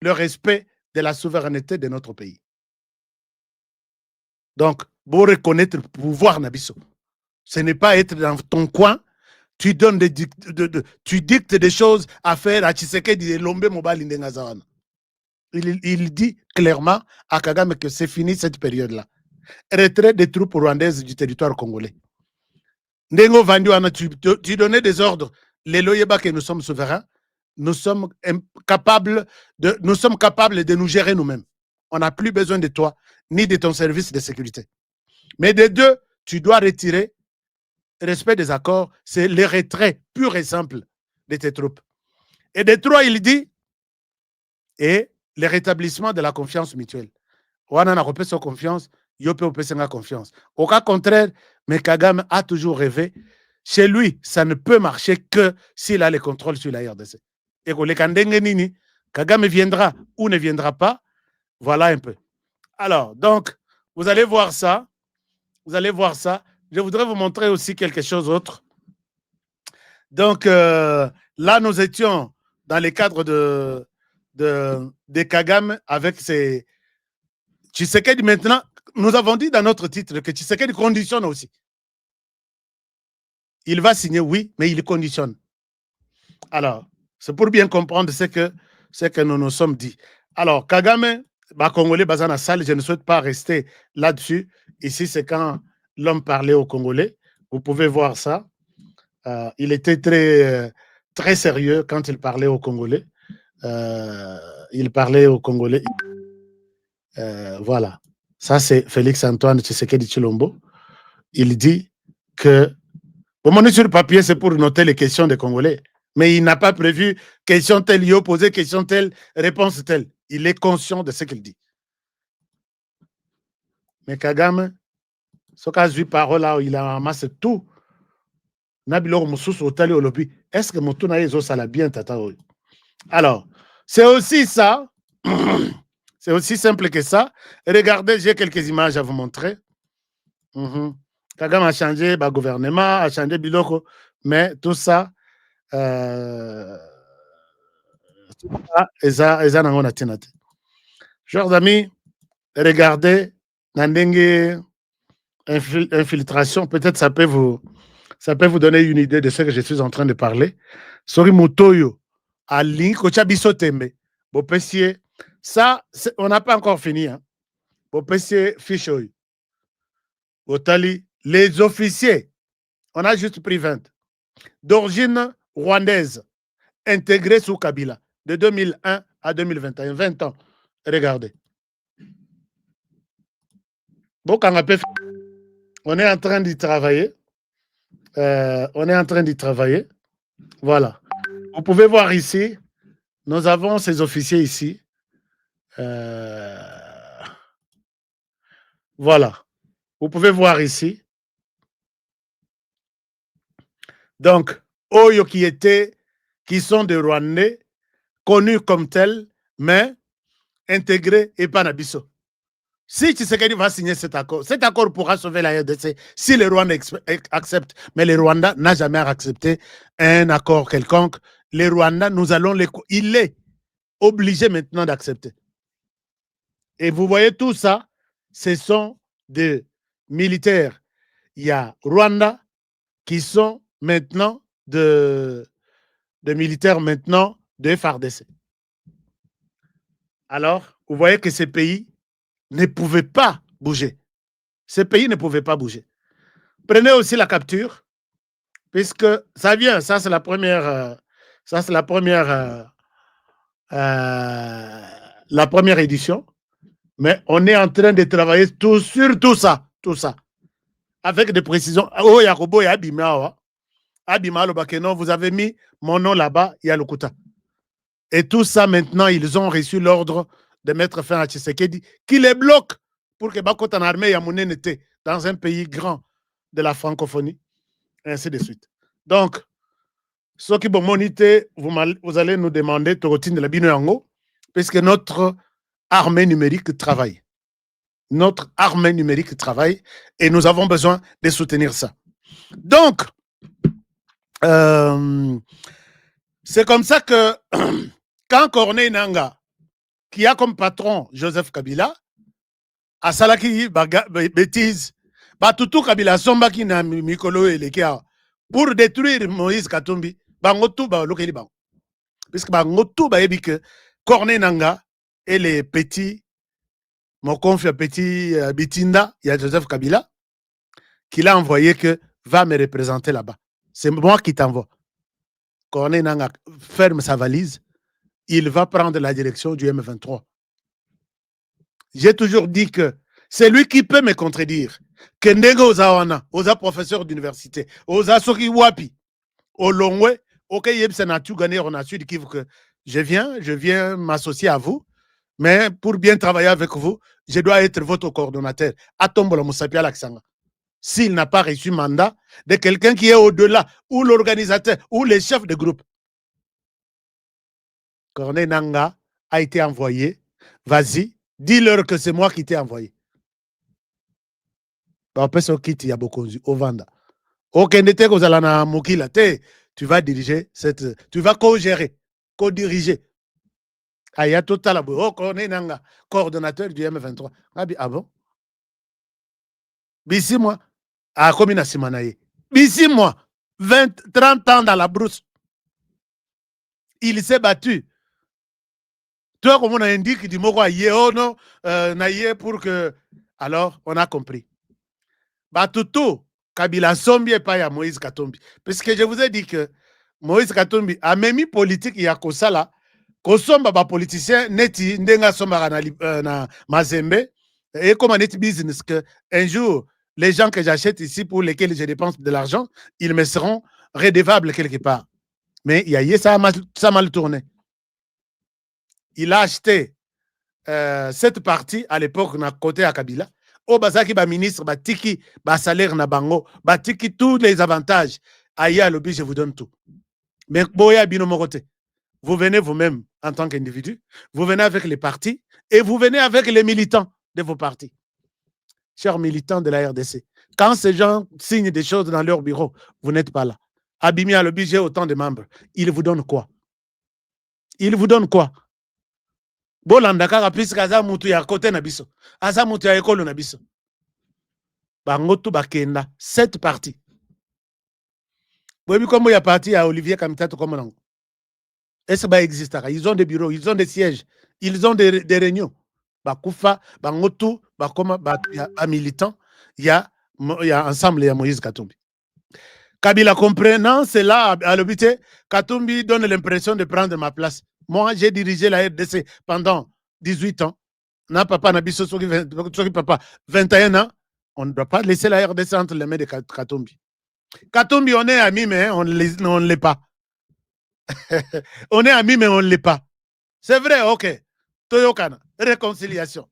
le respect de la souveraineté de notre pays. Donc, pour reconnaître le pouvoir Nabiso, ce n'est pas être dans ton coin, tu donnes tu dictes des choses à faire à Tshisekedi et Lombe Mobile Ndengazawana. Il dit clairement à Kagame que c'est fini cette période-là. Retrait des troupes rwandaises du territoire congolais. Ndengo Vanduana, tu donnais des ordres. Les Loyeba que nous sommes souverains, nous sommes capables de nous gérer nous-mêmes. On n'a plus besoin de toi, ni de ton service de sécurité. Mais des deux, tu dois retirer respect des accords, c'est le retrait pur et simple de tes troupes. Et des 3, il dit, et le rétablissement de la confiance mutuelle. On a repris sa confiance, Yope a confiance. Au cas contraire, mais Kagame a toujours rêvé. Chez lui, ça ne peut marcher que s'il a le contrôle sur la RDC. Et que le Kandengenini, Kagame viendra ou ne viendra pas, voilà un peu. Alors, donc, vous allez voir ça. Vous allez voir ça. Je voudrais vous montrer aussi quelque chose d'autre. Donc, là, nous étions dans le cadre de Kagame avec ses... Tshisekedi, maintenant, nous avons dit dans notre titre que Tshisekedi conditionne aussi. Il va signer, oui, mais il conditionne. Alors, c'est pour bien comprendre ce que nous nous sommes dit. Alors, Kagame, Congolais, Bazana Salle, je ne souhaite pas rester là-dessus. Ici, c'est quand l'homme parlait aux Congolais. Vous pouvez voir ça. Il était très sérieux quand il parlait aux Congolais. Il parlait aux Congolais. Voilà. Ça, c'est Félix-Antoine Tshisekedi Tshilombo. Il dit que, au moment sur le papier, c'est pour noter les questions des Congolais. Mais il n'a pas prévu question telle, il a posé question telle, réponse telle. Il est conscient de ce qu'il dit. Mais Kagame, ce cas de parole là, il a amassé tout. Est-ce que Moto Naïzo ça l'a bien tata? Alors, c'est aussi ça. C'est aussi simple que ça. Regardez, j'ai quelques images à vous montrer. Kagame a changé le gouvernement, a changé Biloko, mais tout ça, chers amis, regardez, Nandenge infiltration, peut-être ça peut vous donner une idée de ce que je suis en train de parler. Sori Mutoyo, à Linkocha Bisotembe, Bopessier, ça, on n'a pas encore fini. Hein. Bopessier Fichoy, Otali, les officiers, on a juste pris 20, d'origine rwandaise, intégrés sous Kabila, de 2001 à 2021, 20 ans. Regardez. Bon, on est en train d'y travailler. Voilà. Vous pouvez voir ici, nous avons ces officiers ici. Voilà. Vous pouvez voir ici. Donc, Oyo qui sont des Rwandais, connus comme tels, mais intégrés et pas Nabiso. Si Tshisekedi va signer cet accord pourra sauver la RDC si les Rwandais acceptent. Mais les Rwandais n'ont jamais accepté un accord quelconque. Les Rwandais, il est obligé maintenant d'accepter. Et vous voyez tout ça, ce sont des militaires. Il y a Rwanda qui sont maintenant des militaires maintenant de FARDC. Alors, vous voyez que ces pays ne pouvaient pas bouger. Ces pays ne pouvaient pas bouger. Prenez aussi la capture, puisque ça vient, ça c'est la première, la première édition. Mais on est en train de travailler sur tout ça, avec des précisions. Oh, Yakobo et Abima, vous avez mis mon nom là-bas, il y a le Kouta. Et tout ça, maintenant, ils ont reçu l'ordre de mettre fin à Tshisekedi, qui les bloque pour que Bakot en armée Yamoune n'était dans un pays grand de la francophonie, et ainsi de suite. Donc, ceux qui vont moniter, vous allez nous demander Torotine de la Binoyango, puisque notre armée numérique travaille. Notre armée numérique travaille et nous avons besoin de soutenir ça. Donc, c'est comme ça que quand Corneille Nangaa, qui a comme patron Joseph Kabila, a salaki bêtise, Batutu Kabila sombaki na mikolo elekia pour détruire Moïse Katumbi, bangotu ba lokeli bango. Puisque bangotu ba yebi que Corneille Nangaa et les petits, mon confrère petit Bitinda, il y a Joseph Kabila, qui l'a envoyé que va me représenter là-bas. C'est moi qui t'envoie. Corneille Nangaa ferme sa valise, il va prendre la direction du M23. J'ai toujours dit que c'est lui qui peut me contredire. Que ndenge ozawana, oza professeur d'université, oza soki wapi, olongwe, ok yebsenatu gagner on a su que je viens m'associer à vous, mais pour bien travailler avec vous, je dois être votre coordonnateur. Atombola Moussapia Laksanga. S'il n'a pas reçu mandat de quelqu'un qui est au-delà, ou l'organisateur, ou les chefs de groupe. Corneille Nangaa a été envoyé. Vas-y, dis-leur que c'est moi qui t'ai envoyé. Tu vas diriger tu vas co-gérer, co-diriger. Aya total Corneille Nangaa, coordonnateur du M23. Ah bon? Bisi moi, à Komina Simanaye. Bisi moi, 30 ans dans la brousse. Il s'est battu. Toi, comme on indique, du mot non, naïe pour que. Alors, on a compris. Batutu, Kabila Sombi et pas ya Moïse Katumbi. Parce que je vous ai dit que Moïse Katumbi a même mis politique, il y a Kosala, Kosomba ba politicien, neti, ndenga somba na Mazembe, et comme un net business, que un jour, les gens que j'achète ici, pour lesquels je dépense de l'argent, ils me seront redevables quelque part. Mais il y a ça a mal tourné. Il a acheté cette partie à l'époque na côté à Kabila. Au bazaki ba ministre ba tiki ba salaire na bango ba tiki tous les avantages. Aïe à lobby je vous donne tout. Mais boya bino morote. Vous venez vous-même en tant qu'individu, vous venez avec les partis et vous venez avec les militants de vos partis. Chers militants de la RDC, quand ces gens signent des choses dans leur bureau, vous n'êtes pas là. Abimi à lobby j'ai autant de membres. Ils vous donnent quoi? Ils vous donnent quoi? Bolanda kaka puisque aza mutu ya côté na biso. Aza mutu ya ekolo na biso. Bangotu bakenda 7 parties. Boyebi kombo ya parti ya Olivier Kamitato comme nango. Est-ce que ça existe? Ils ont des bureaux, ils ont des sièges, ils ont des réunions. Bakufa, bangotu, bakoma, ba militants, il y a ensemble il y a Moïse Katumbi. Kabila comprenant cela à l'obité, Katumbi donne l'impression de prendre ma place. Moi, j'ai dirigé la RDC pendant 18 ans. Na papa na biso soki papa 21 ans, on ne doit pas laisser la RDC entre les mains de Katumbi. Katumbi, on est amis, mais on ne l'est pas. On est amis, mais on ne l'est pas. C'est vrai, ok. Toyokana, réconciliation.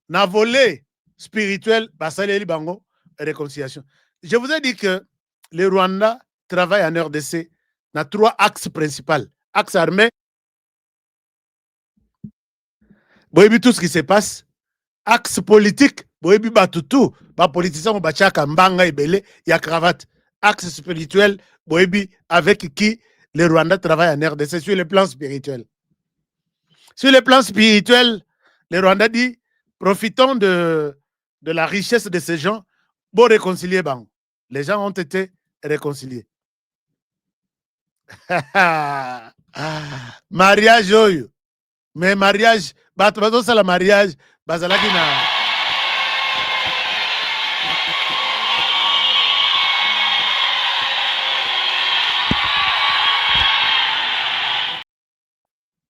Na volé spirituel, Basaleli Bango, réconciliation. Je vous ai dit que le Rwanda travaille en RDC dans 3 axes principaux. Axe armé, boyebi tout ce qui se passe. Axe politique, boyebi batutu, ba politicien ou bachaka mbanga ebele, ya cravate. Axe spirituel, boyebi avec qui le Rwanda travaille en RDC sur le plan spirituel. Sur le plan spirituel, le Rwanda dit, profitons de la richesse de ces gens pour réconcilier Bango. Les gens ont été réconciliés. Mariage oyo. Mais mariage, bato ça la mariage, bazalaki na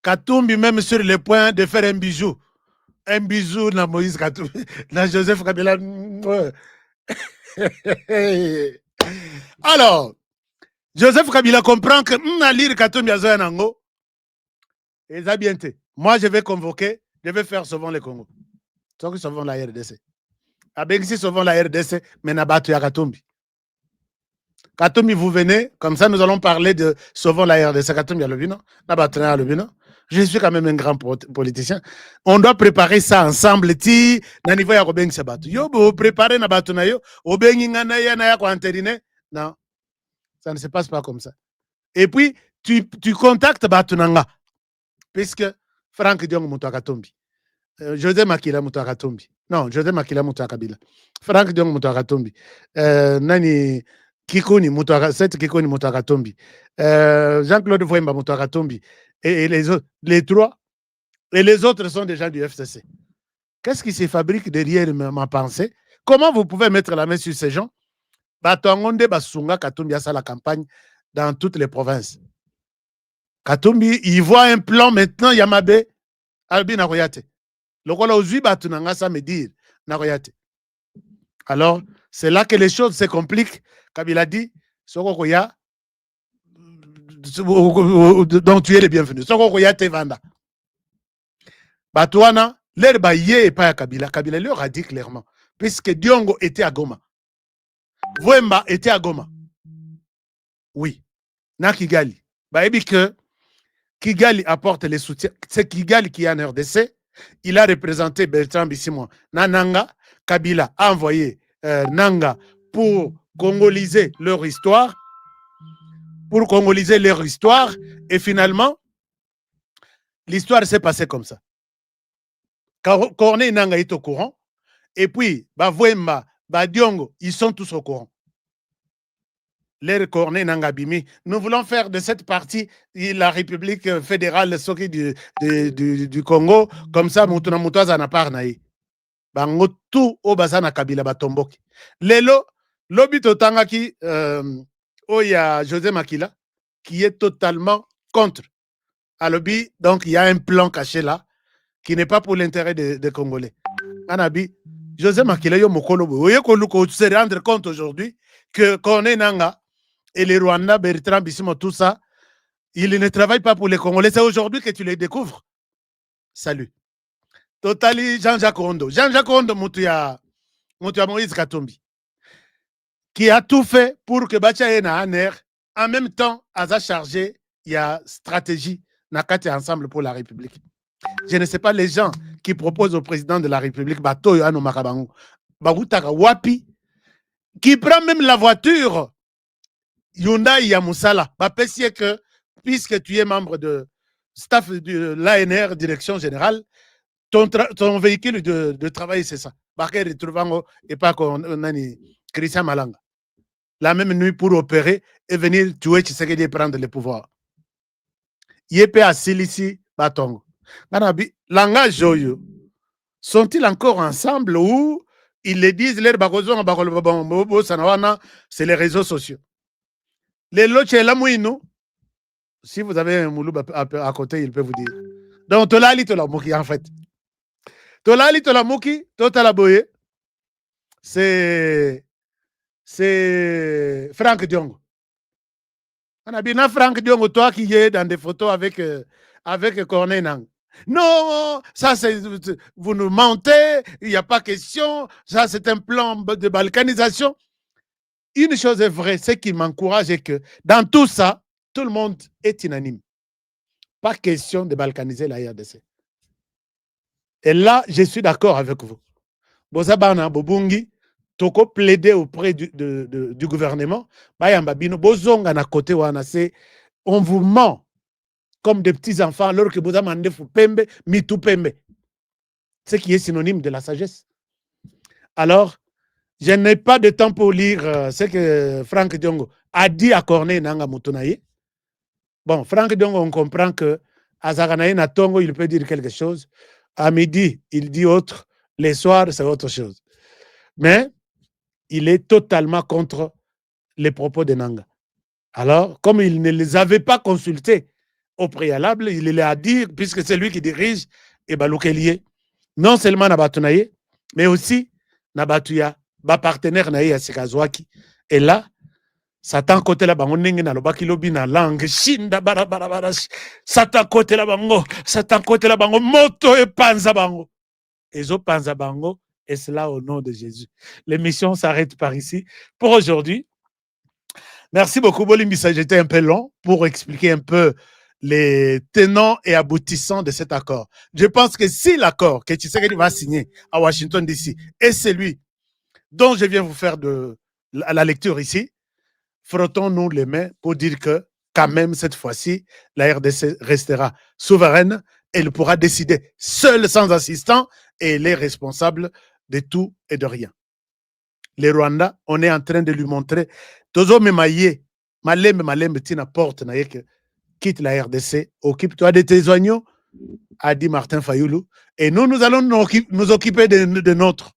Katumbi même sur le point de faire un bijou. Un bisou na Moïse Katumbi, na Joseph Kabila. Alors, Joseph Kabila comprend que lire Katumbi azoya nango. Et ça bien été. Moi, je vais convoquer, je vais faire souvent le Congo. Ceux qui sauvent la RDC. Avec si sauvent la RDC, mais n'abattu à Katumbi. Katumbi, vous venez, comme ça nous allons parler de sauvons la RDC. Katumbi à l'obino, n'abattu à l'obino. Je suis quand même un grand politicien. On doit préparer ça ensemble. Ti, na niveau ya Robeng Sabatu. Yo, vous préparez na batu na yo. Obeng ingana ya na ya kwa anterine. Non. Ça ne se passe pas comme ça. Et puis, tu contactes batu nanga. Puisque Franck Diong Moutakatombi. José Makila Moutakatombi. Non, José Makila Moutakabila. Franck Diong Moutakatombi. Nani Kikoni Moutakatombi. Jean-Claude Voemba Moutakatombi. Et les autres, les 3, et les autres sont des gens du FCC. Qu'est-ce qui se fabrique derrière ma pensée? Comment vous pouvez mettre la main sur ces gens? Batongonde Basunga Katumbi a la campagne dans toutes les provinces. Katumbi, il voit un plan maintenant, Yamabe, Albi Naroyate. Le rôle aux huit batunanga, ça me dit, Naroyate. Alors, c'est là que les choses se compliquent. Kabila dit, Sorokoya, donc tu es le bienvenu. Sorokoya te vanda. Batouana, l'air baillé et pas à Kabila. Kabila leur a dit clairement, puisque Diongo était à Goma. Voemba était à Goma. Oui. Na Kigali. Baébi que Kigali apporte les soutiens. C'est Kigali qui est en RDC. Il a représenté Bertrand Bisimwa. Nanga, Kabila a envoyé Nanga pour congoliser leur histoire. Pour congoliser leur histoire. Et finalement, l'histoire s'est passée comme ça. Corneille Nanga est au courant. Et puis, Voemba, Diongo, ils sont tous au courant. Les Corneille Nangabimi. Nous voulons faire de cette partie la République fédérale du Congo, comme ça, Moutuna Moutouaza n'a pas naï. bango tout o bazana kabila batomboki. Lelo lobi totangaki oya José Makila qui est totalement contre. À lobby, donc il y a un plan caché là qui n'est pas pour l'intérêt des Congolais. Anabi, José Makila yo mokolo boye ko se rendre compte aujourd'hui que Corneille Nangaa et les Rwandais, Bertrand Bisimon, tout ça, ils ne travaillent pas pour les Congolais. C'est aujourd'hui que tu les découvres. Salut. Totali Jean-Jacques Rondo. Jean-Jacques Rondo, Moutia Moïse Katumbi, qui a tout fait pour que Bacha ait un air. En même temps, à sa chargé, il y a stratégie, Nakate Ensemble pour la République. Je ne sais pas les gens qui proposent au président de la République, Batoyo Ano Makabango, Bagutaka Wapi, qui prend même la voiture, Hyundai Yamusala, que puisque tu es membre de staff de l'ANR, Direction Générale, ton véhicule de travail, c'est ça. Baké Retrouvango et pas qu'on a Christian Malanga. La même nuit pour opérer et venir tuer Tshisekedi et prendre le pouvoir. Yépe à Silisi Batongo. Ganabi, langage joyeux. Sont-ils encore ensemble ou ils le disent, c'est les réseaux sociaux. Les lots chez la mouinou, si vous avez un mouloub à côté, il peut vous dire. Donc, Tolali Tolamouki, en fait. Tolali Tolamouki, Totalaboye, c'est Franck Diongo. On a bien Franck Diongo, toi qui es dans des photos avec Corneille Nangaa. Non, ça c'est, vous nous mentez, il n'y a pas question, ça c'est un plan de balkanisation. Une chose est vraie, ce qui m'encourage est que dans tout ça, tout le monde est unanime. Pas question de balkaniser la RDC. Et là, je suis d'accord avec vous. Bozabana Bobungi, Toko plaider auprès du gouvernement. Bayamba Bino, Bozonga na côté wana, on vous ment comme des petits enfants alors que Bozamande fou pembe, mitou pembe. Ce qui est synonyme de la sagesse. Alors, je n'ai pas de temps pour lire ce que Franck Diongo a dit à Corneille Nangaa Moutonaye. Bon, Franck Diongo, on comprend que à Zaganaye Natongo, il peut dire quelque chose. À midi, il dit autre. Les soirs, c'est autre chose. Mais il est totalement contre les propos de Nangaa. Alors, comme il ne les avait pas consultés au préalable, il les a dit, puisque c'est lui qui dirige, et Baloukelie, non seulement Nabatunaye, mais aussi Nabatuya, partenaire Naye à Sikazwaki. Et là, Satan côté la bango nenge na lobaki lobi na langue shinda bara Satan côté la bango moto et panza bango ezo panza bango, et cela au nom de Jésus. L'émission s'arrête par ici pour aujourd'hui. Merci beaucoup Bolimbisa, j'étais un peu long pour expliquer un peu les tenants et aboutissants de cet accord. Je pense que si l'accord que Tshisekedi va signer à Washington DC est celui dont je viens vous faire la lecture ici, frottons-nous les mains pour dire que, quand même, cette fois-ci, la RDC restera souveraine. Elle pourra décider seule, sans assistant, et elle est responsable de tout et de rien. Les Rwandais, on est en train de lui montrer, Tozo Memaye, Malembe, tina porte, quitte la RDC, occupe-toi de tes oignons, a dit Martin Fayoulou, et nous allons nous occuper de notre.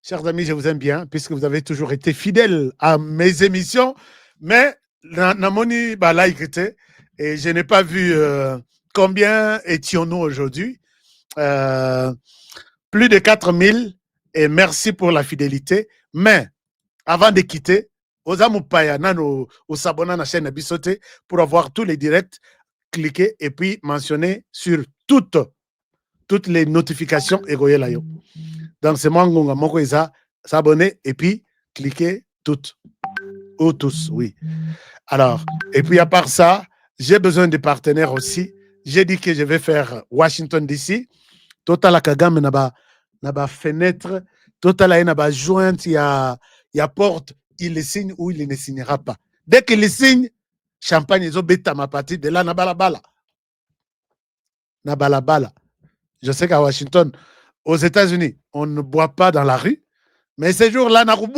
Chers amis, je vous aime bien, puisque vous avez toujours été fidèles à mes émissions, mais Namoni Balaïkete, et je n'ai pas vu combien étions-nous aujourd'hui. Plus de 4000, et merci pour la fidélité. Mais avant de quitter, Osamupaya Nano Osabona na chaîne Bisote pour avoir tous les directs, cliquez et puis mentionnez sur toutes les notifications et Goyelayo. Donc, c'est moi, Ngonga Moko Isa, s'abonner et puis cliquer toutes. Ou tous, oui. Alors, et puis à part ça, j'ai besoin de partenaires aussi. J'ai dit que je vais faire Washington DC. Total Kagame naba fenêtre. Total naba jointe, il y a porte. Il le signe ou il ne signera pas. Dès qu'il le signe, champagne, ils ont bêta ma partie de là, nabalabala. Nabalabala. Je sais qu'à Washington, aux États-Unis, on ne boit pas dans la rue, mais ces jours-là, Trump,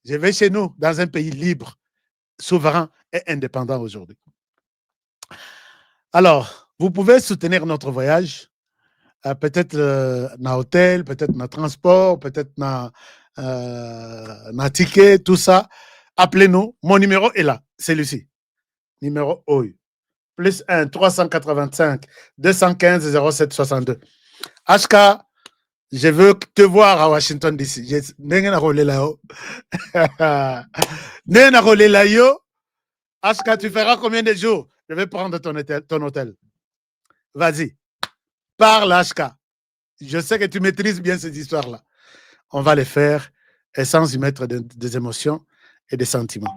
je vais chez nous, dans un pays libre, souverain et indépendant aujourd'hui. Alors, Vous pouvez soutenir notre voyage, peut-être na hôtel, peut-être na transport, peut-être na ticket, tout ça. Appelez-nous. Mon numéro est là, celui-ci. Numéro OI. Plus 1 385 215 07 62. HK, je veux te voir à Washington DC. HK, tu feras combien de jours? Je vais prendre ton hôtel. Vas-y. Parle, HK. Je sais que tu maîtrises bien cette histoire-là. On va les faire et sans y mettre des émotions et des sentiments.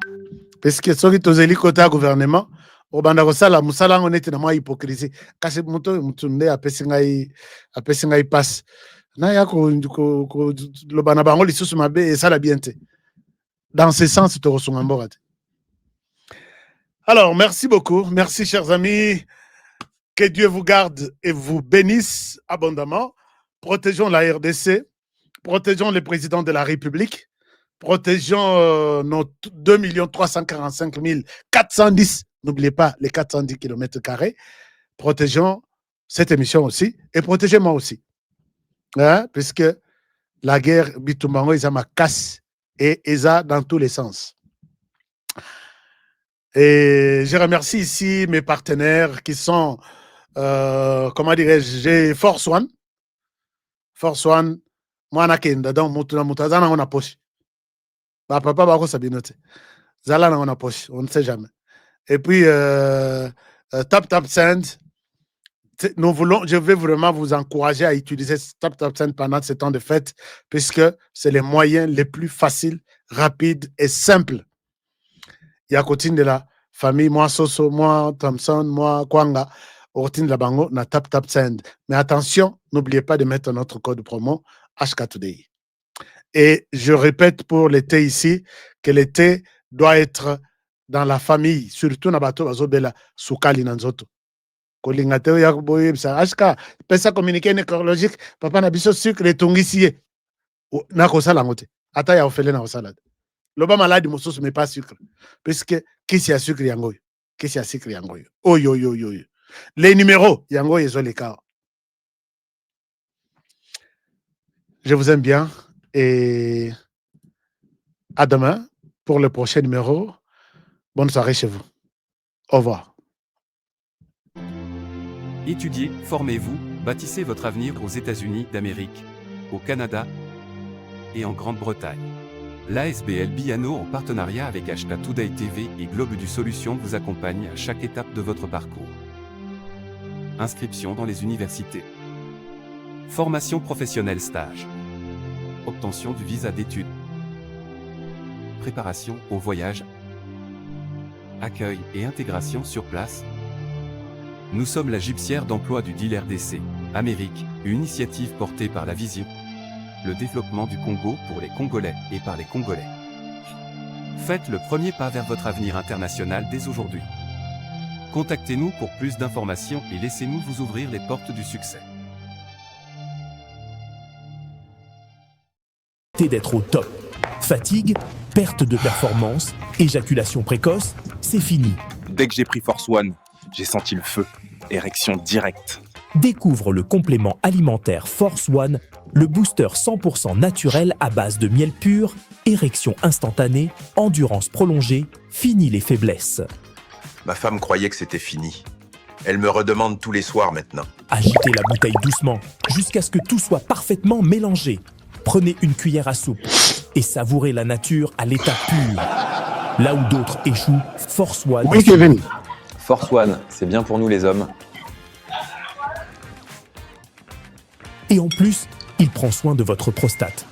Parce que ceux qui ont élu côté gouvernement, au bandagosala, musala on était dans ma hypocrisie. Kasi muto mutunde apesingai passe. Na ya ko le banabango lisusu mabe et ça la bienté. Dans ce sens, tu te reçois en Alors, merci beaucoup. Merci, chers amis. Que Dieu vous garde et vous bénisse abondamment. Protégeons la RDC. Protégeons le président de la République. Protégeons nos 2 345 410. N'oubliez pas les 410 km². Protégeons cette émission aussi. Et protégez-moi aussi. Hein? Puisque la guerre, Bitumbango, ils ont ma casse. Et ils ont dans tous les sens. Et je remercie ici mes partenaires qui sont, comment dirais-je, j'ai Force One. Force One, moi, donc, on a poche. Papa, on a poche, on ne sait jamais. Et puis, Tap Send, je vais vraiment vous encourager à utiliser Tap Send pendant ce temps de fête, puisque c'est les moyens les plus faciles, rapides et simples. Il y a côté de la famille, moi Soso, moi Thompson, moi Kwanga, au côté de la bango, na Tap Send. Mais attention, n'oubliez pas de mettre notre code promo HK Today. Et je répète pour l'été ici, que l'été doit être dans la famille, surtout na bato bazobela soukali nanzoto. Kolingate ya boye bisa HK, pesa communiquer écologique, papa na biso sucre etongisiye. Na kosala ngote. Ata ya ofele na kosala. Loba maladi mosusu mais pas sucre. Puisque qui c'est sucre yangoyo? Qui c'est sucre yangoyo? Oh yo yo yo yo. Les numéros yangoyo ils ont les cas. Je vous aime bien et à demain pour le prochain numéro. Bonne soirée chez vous. Au revoir. Étudiez, formez-vous, bâtissez votre avenir aux États-Unis d'Amérique, au Canada et en Grande-Bretagne. L'ASBL Biano, en partenariat avec HK Today TV et Globe du Solution, vous accompagne à chaque étape de votre parcours. Inscription dans les universités. Formation professionnelle stage. Obtention du visa d'études. Préparation au voyage. Accueil et intégration sur place. Nous sommes la gypsière d'emploi du deal RDC, Amérique, une initiative portée par la vision. Le développement du Congo pour les Congolais et par les Congolais. Faites le premier pas vers votre avenir international dès aujourd'hui. Contactez-nous pour plus d'informations et laissez-nous vous ouvrir les portes du succès. D'être au top. Fatigue, perte de performance, éjaculation précoce, c'est fini. Dès que j'ai pris Force One, j'ai senti le feu. Érection directe. Découvre le complément alimentaire Force One, le booster 100% naturel à base de miel pur, érection instantanée, endurance prolongée, fini les faiblesses. Ma femme croyait que c'était fini. Elle me redemande tous les soirs maintenant. Agitez la bouteille doucement, jusqu'à ce que tout soit parfaitement mélangé. Prenez une cuillère à soupe et savourez la nature à l'état pur. Là où d'autres échouent, Force One. Oui, Kevin. Force One, c'est bien pour nous les hommes. Et en plus, il prend soin de votre prostate.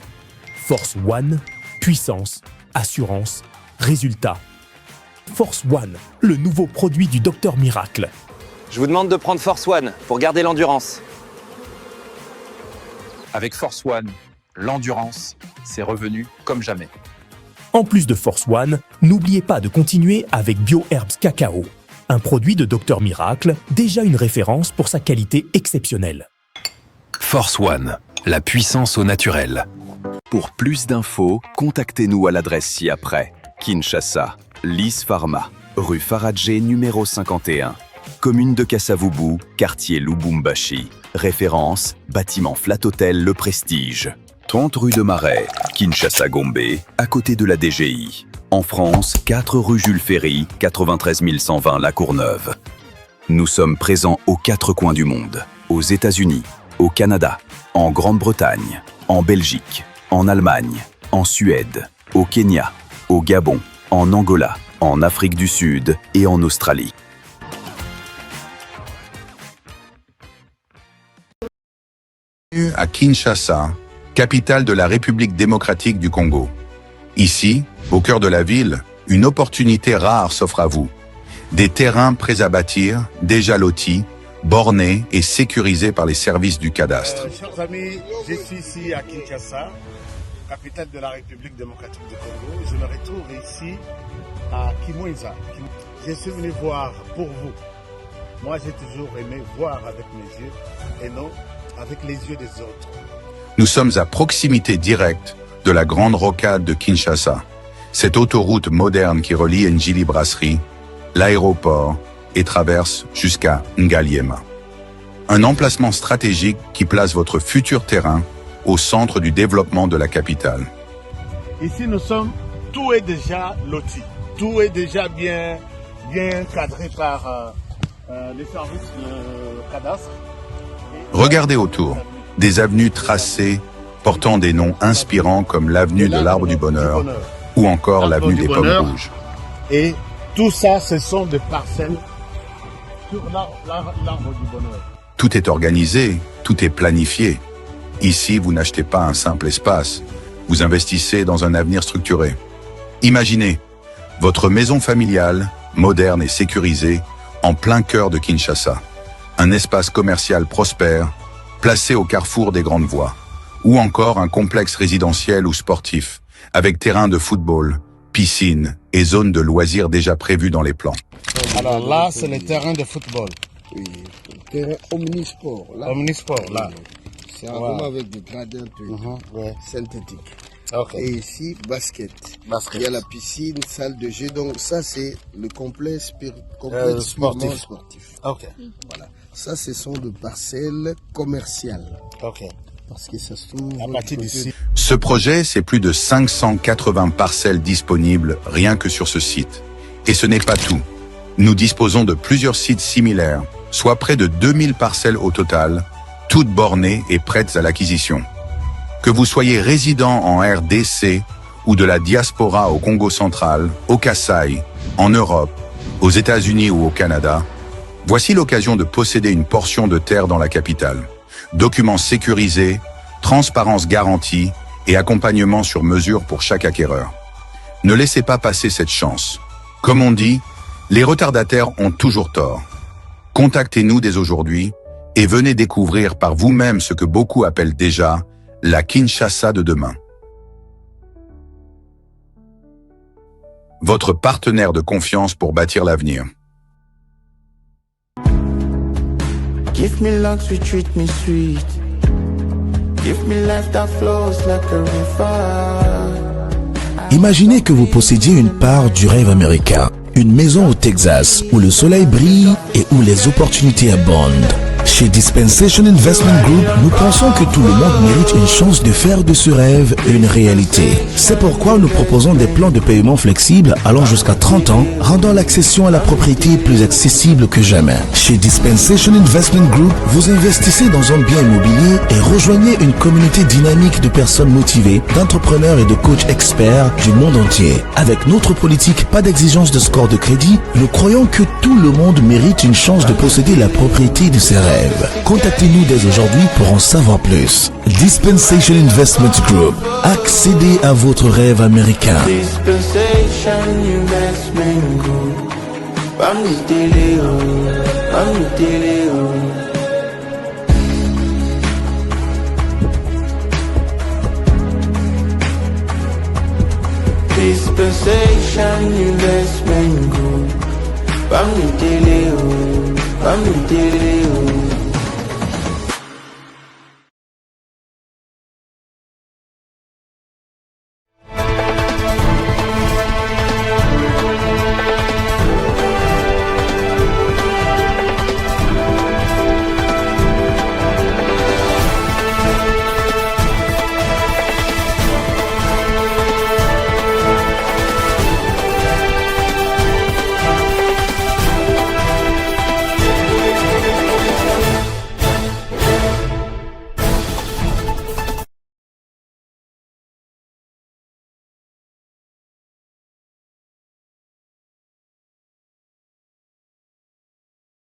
Force One, puissance, assurance, résultat. Force One, le nouveau produit du Docteur Miracle. Je vous demande de prendre Force One pour garder l'endurance. Avec Force One, l'endurance, c'est revenu comme jamais. En plus de Force One, n'oubliez pas de continuer avec BioHerbs Cacao, un produit de Docteur Miracle, déjà une référence pour sa qualité exceptionnelle. Force One, la puissance au naturel. Pour plus d'infos, contactez-nous à l'adresse ci-après. Kinshasa, Lys Pharma, rue Faradjé numéro 51. commune de Kasavubu, quartier Lubumbashi. Référence, bâtiment Flat Hotel Le Prestige. 30 rue de Marais, Kinshasa-Gombe, à côté de la DGI. En France, 4 rue Jules Ferry, 93 120 La Courneuve. Nous sommes présents aux 4 coins du monde. Aux États-Unis, au Canada, en Grande-Bretagne, en Belgique, en Allemagne, en Suède, au Kenya, au Gabon, en Angola, en Afrique du Sud et en Australie. À Kinshasa, capitale de la République démocratique du Congo. Ici, au cœur de la ville, une opportunité rare s'offre à vous. Des terrains prêts à bâtir, déjà lotis, bornés et sécurisés par les services du cadastre. Chers amis, je suis ici à Kinshasa, capitale de la République démocratique du Congo. Je me retrouve ici à Kimweza. Je suis venu voir pour vous. Moi, j'ai toujours aimé voir avec mes yeux et non avec les yeux des autres. Nous sommes à proximité directe de la grande rocade de Kinshasa, cette autoroute moderne qui relie Njili Brasserie, l'aéroport et traverse jusqu'à Ngaliema. Un emplacement stratégique qui place votre futur terrain au centre du développement de la capitale. Ici, tout est déjà loti, tout est déjà bien cadré par les services de cadastre. Regardez autour, des avenues tracées portant des noms inspirants comme l'avenue de l'Arbre du Bonheur ou encore l'avenue des Pommes Rouges. Et tout ça, ce sont des parcelles sur l'Arbre du Bonheur. Tout est organisé, tout est planifié. Ici, vous n'achetez pas un simple espace, vous investissez dans un avenir structuré. Imaginez, votre maison familiale, moderne et sécurisée, en plein cœur de Kinshasa. Un espace commercial prospère, placé au carrefour des grandes voies. Ou encore un complexe résidentiel ou sportif, avec terrain de football, piscine et zone de loisirs déjà prévus dans les plans. Alors là, c'est le terrain de football. Oui, terrain omnisport. Là, omnisport, là. C'est vraiment avec des gradins synthétiques. Okay. Et ici, basket. Il y a la piscine, salle de jeu. Donc ça, c'est le complexe sportif. Okay. Voilà. Ça, ce sont des parcelles commerciales. Okay. Parce que ça se trouve à partir d'ici. Ce projet, c'est plus de 580 parcelles disponibles rien que sur ce site. Et ce n'est pas tout. Nous disposons de plusieurs sites similaires, soit près de 2000 parcelles au total, toutes bornées et prêtes à l'acquisition. Que vous soyez résident en RDC ou de la diaspora au Congo central, au Kasaï, en Europe, aux États-Unis ou au Canada, voici l'occasion de posséder une portion de terre dans la capitale. Documents sécurisés, transparence garantie et accompagnement sur mesure pour chaque acquéreur. Ne laissez pas passer cette chance. Comme on dit, les retardataires ont toujours tort. Contactez-nous dès aujourd'hui et venez découvrir par vous-même ce que beaucoup appellent déjà la Kinshasa de demain. Votre partenaire de confiance pour bâtir l'avenir. Give me love, treat me sweet. Give me life that flows like a river. Imaginez que vous possédiez une part du rêve américain. Une maison au Texas où le soleil brille et où les opportunités abondent. Chez Dispensation Investment Group, nous pensons que tout le monde mérite une chance de faire de ce rêve une réalité. C'est pourquoi nous proposons des plans de paiement flexibles allant jusqu'à 30 ans, rendant l'accession à la propriété plus accessible que jamais. Chez Dispensation Investment Group, vous investissez dans un bien immobilier et rejoignez une communauté dynamique de personnes motivées, d'entrepreneurs et de coachs experts du monde entier. Avec notre politique, pas d'exigence de score de crédit, nous croyons que tout le monde mérite une chance de posséder la propriété de ses rêves. Contactez-nous dès aujourd'hui pour en savoir plus. Dispensation Investment Group. Accédez à votre rêve américain. Dispensation Investment Group. Dispensation Investment Group.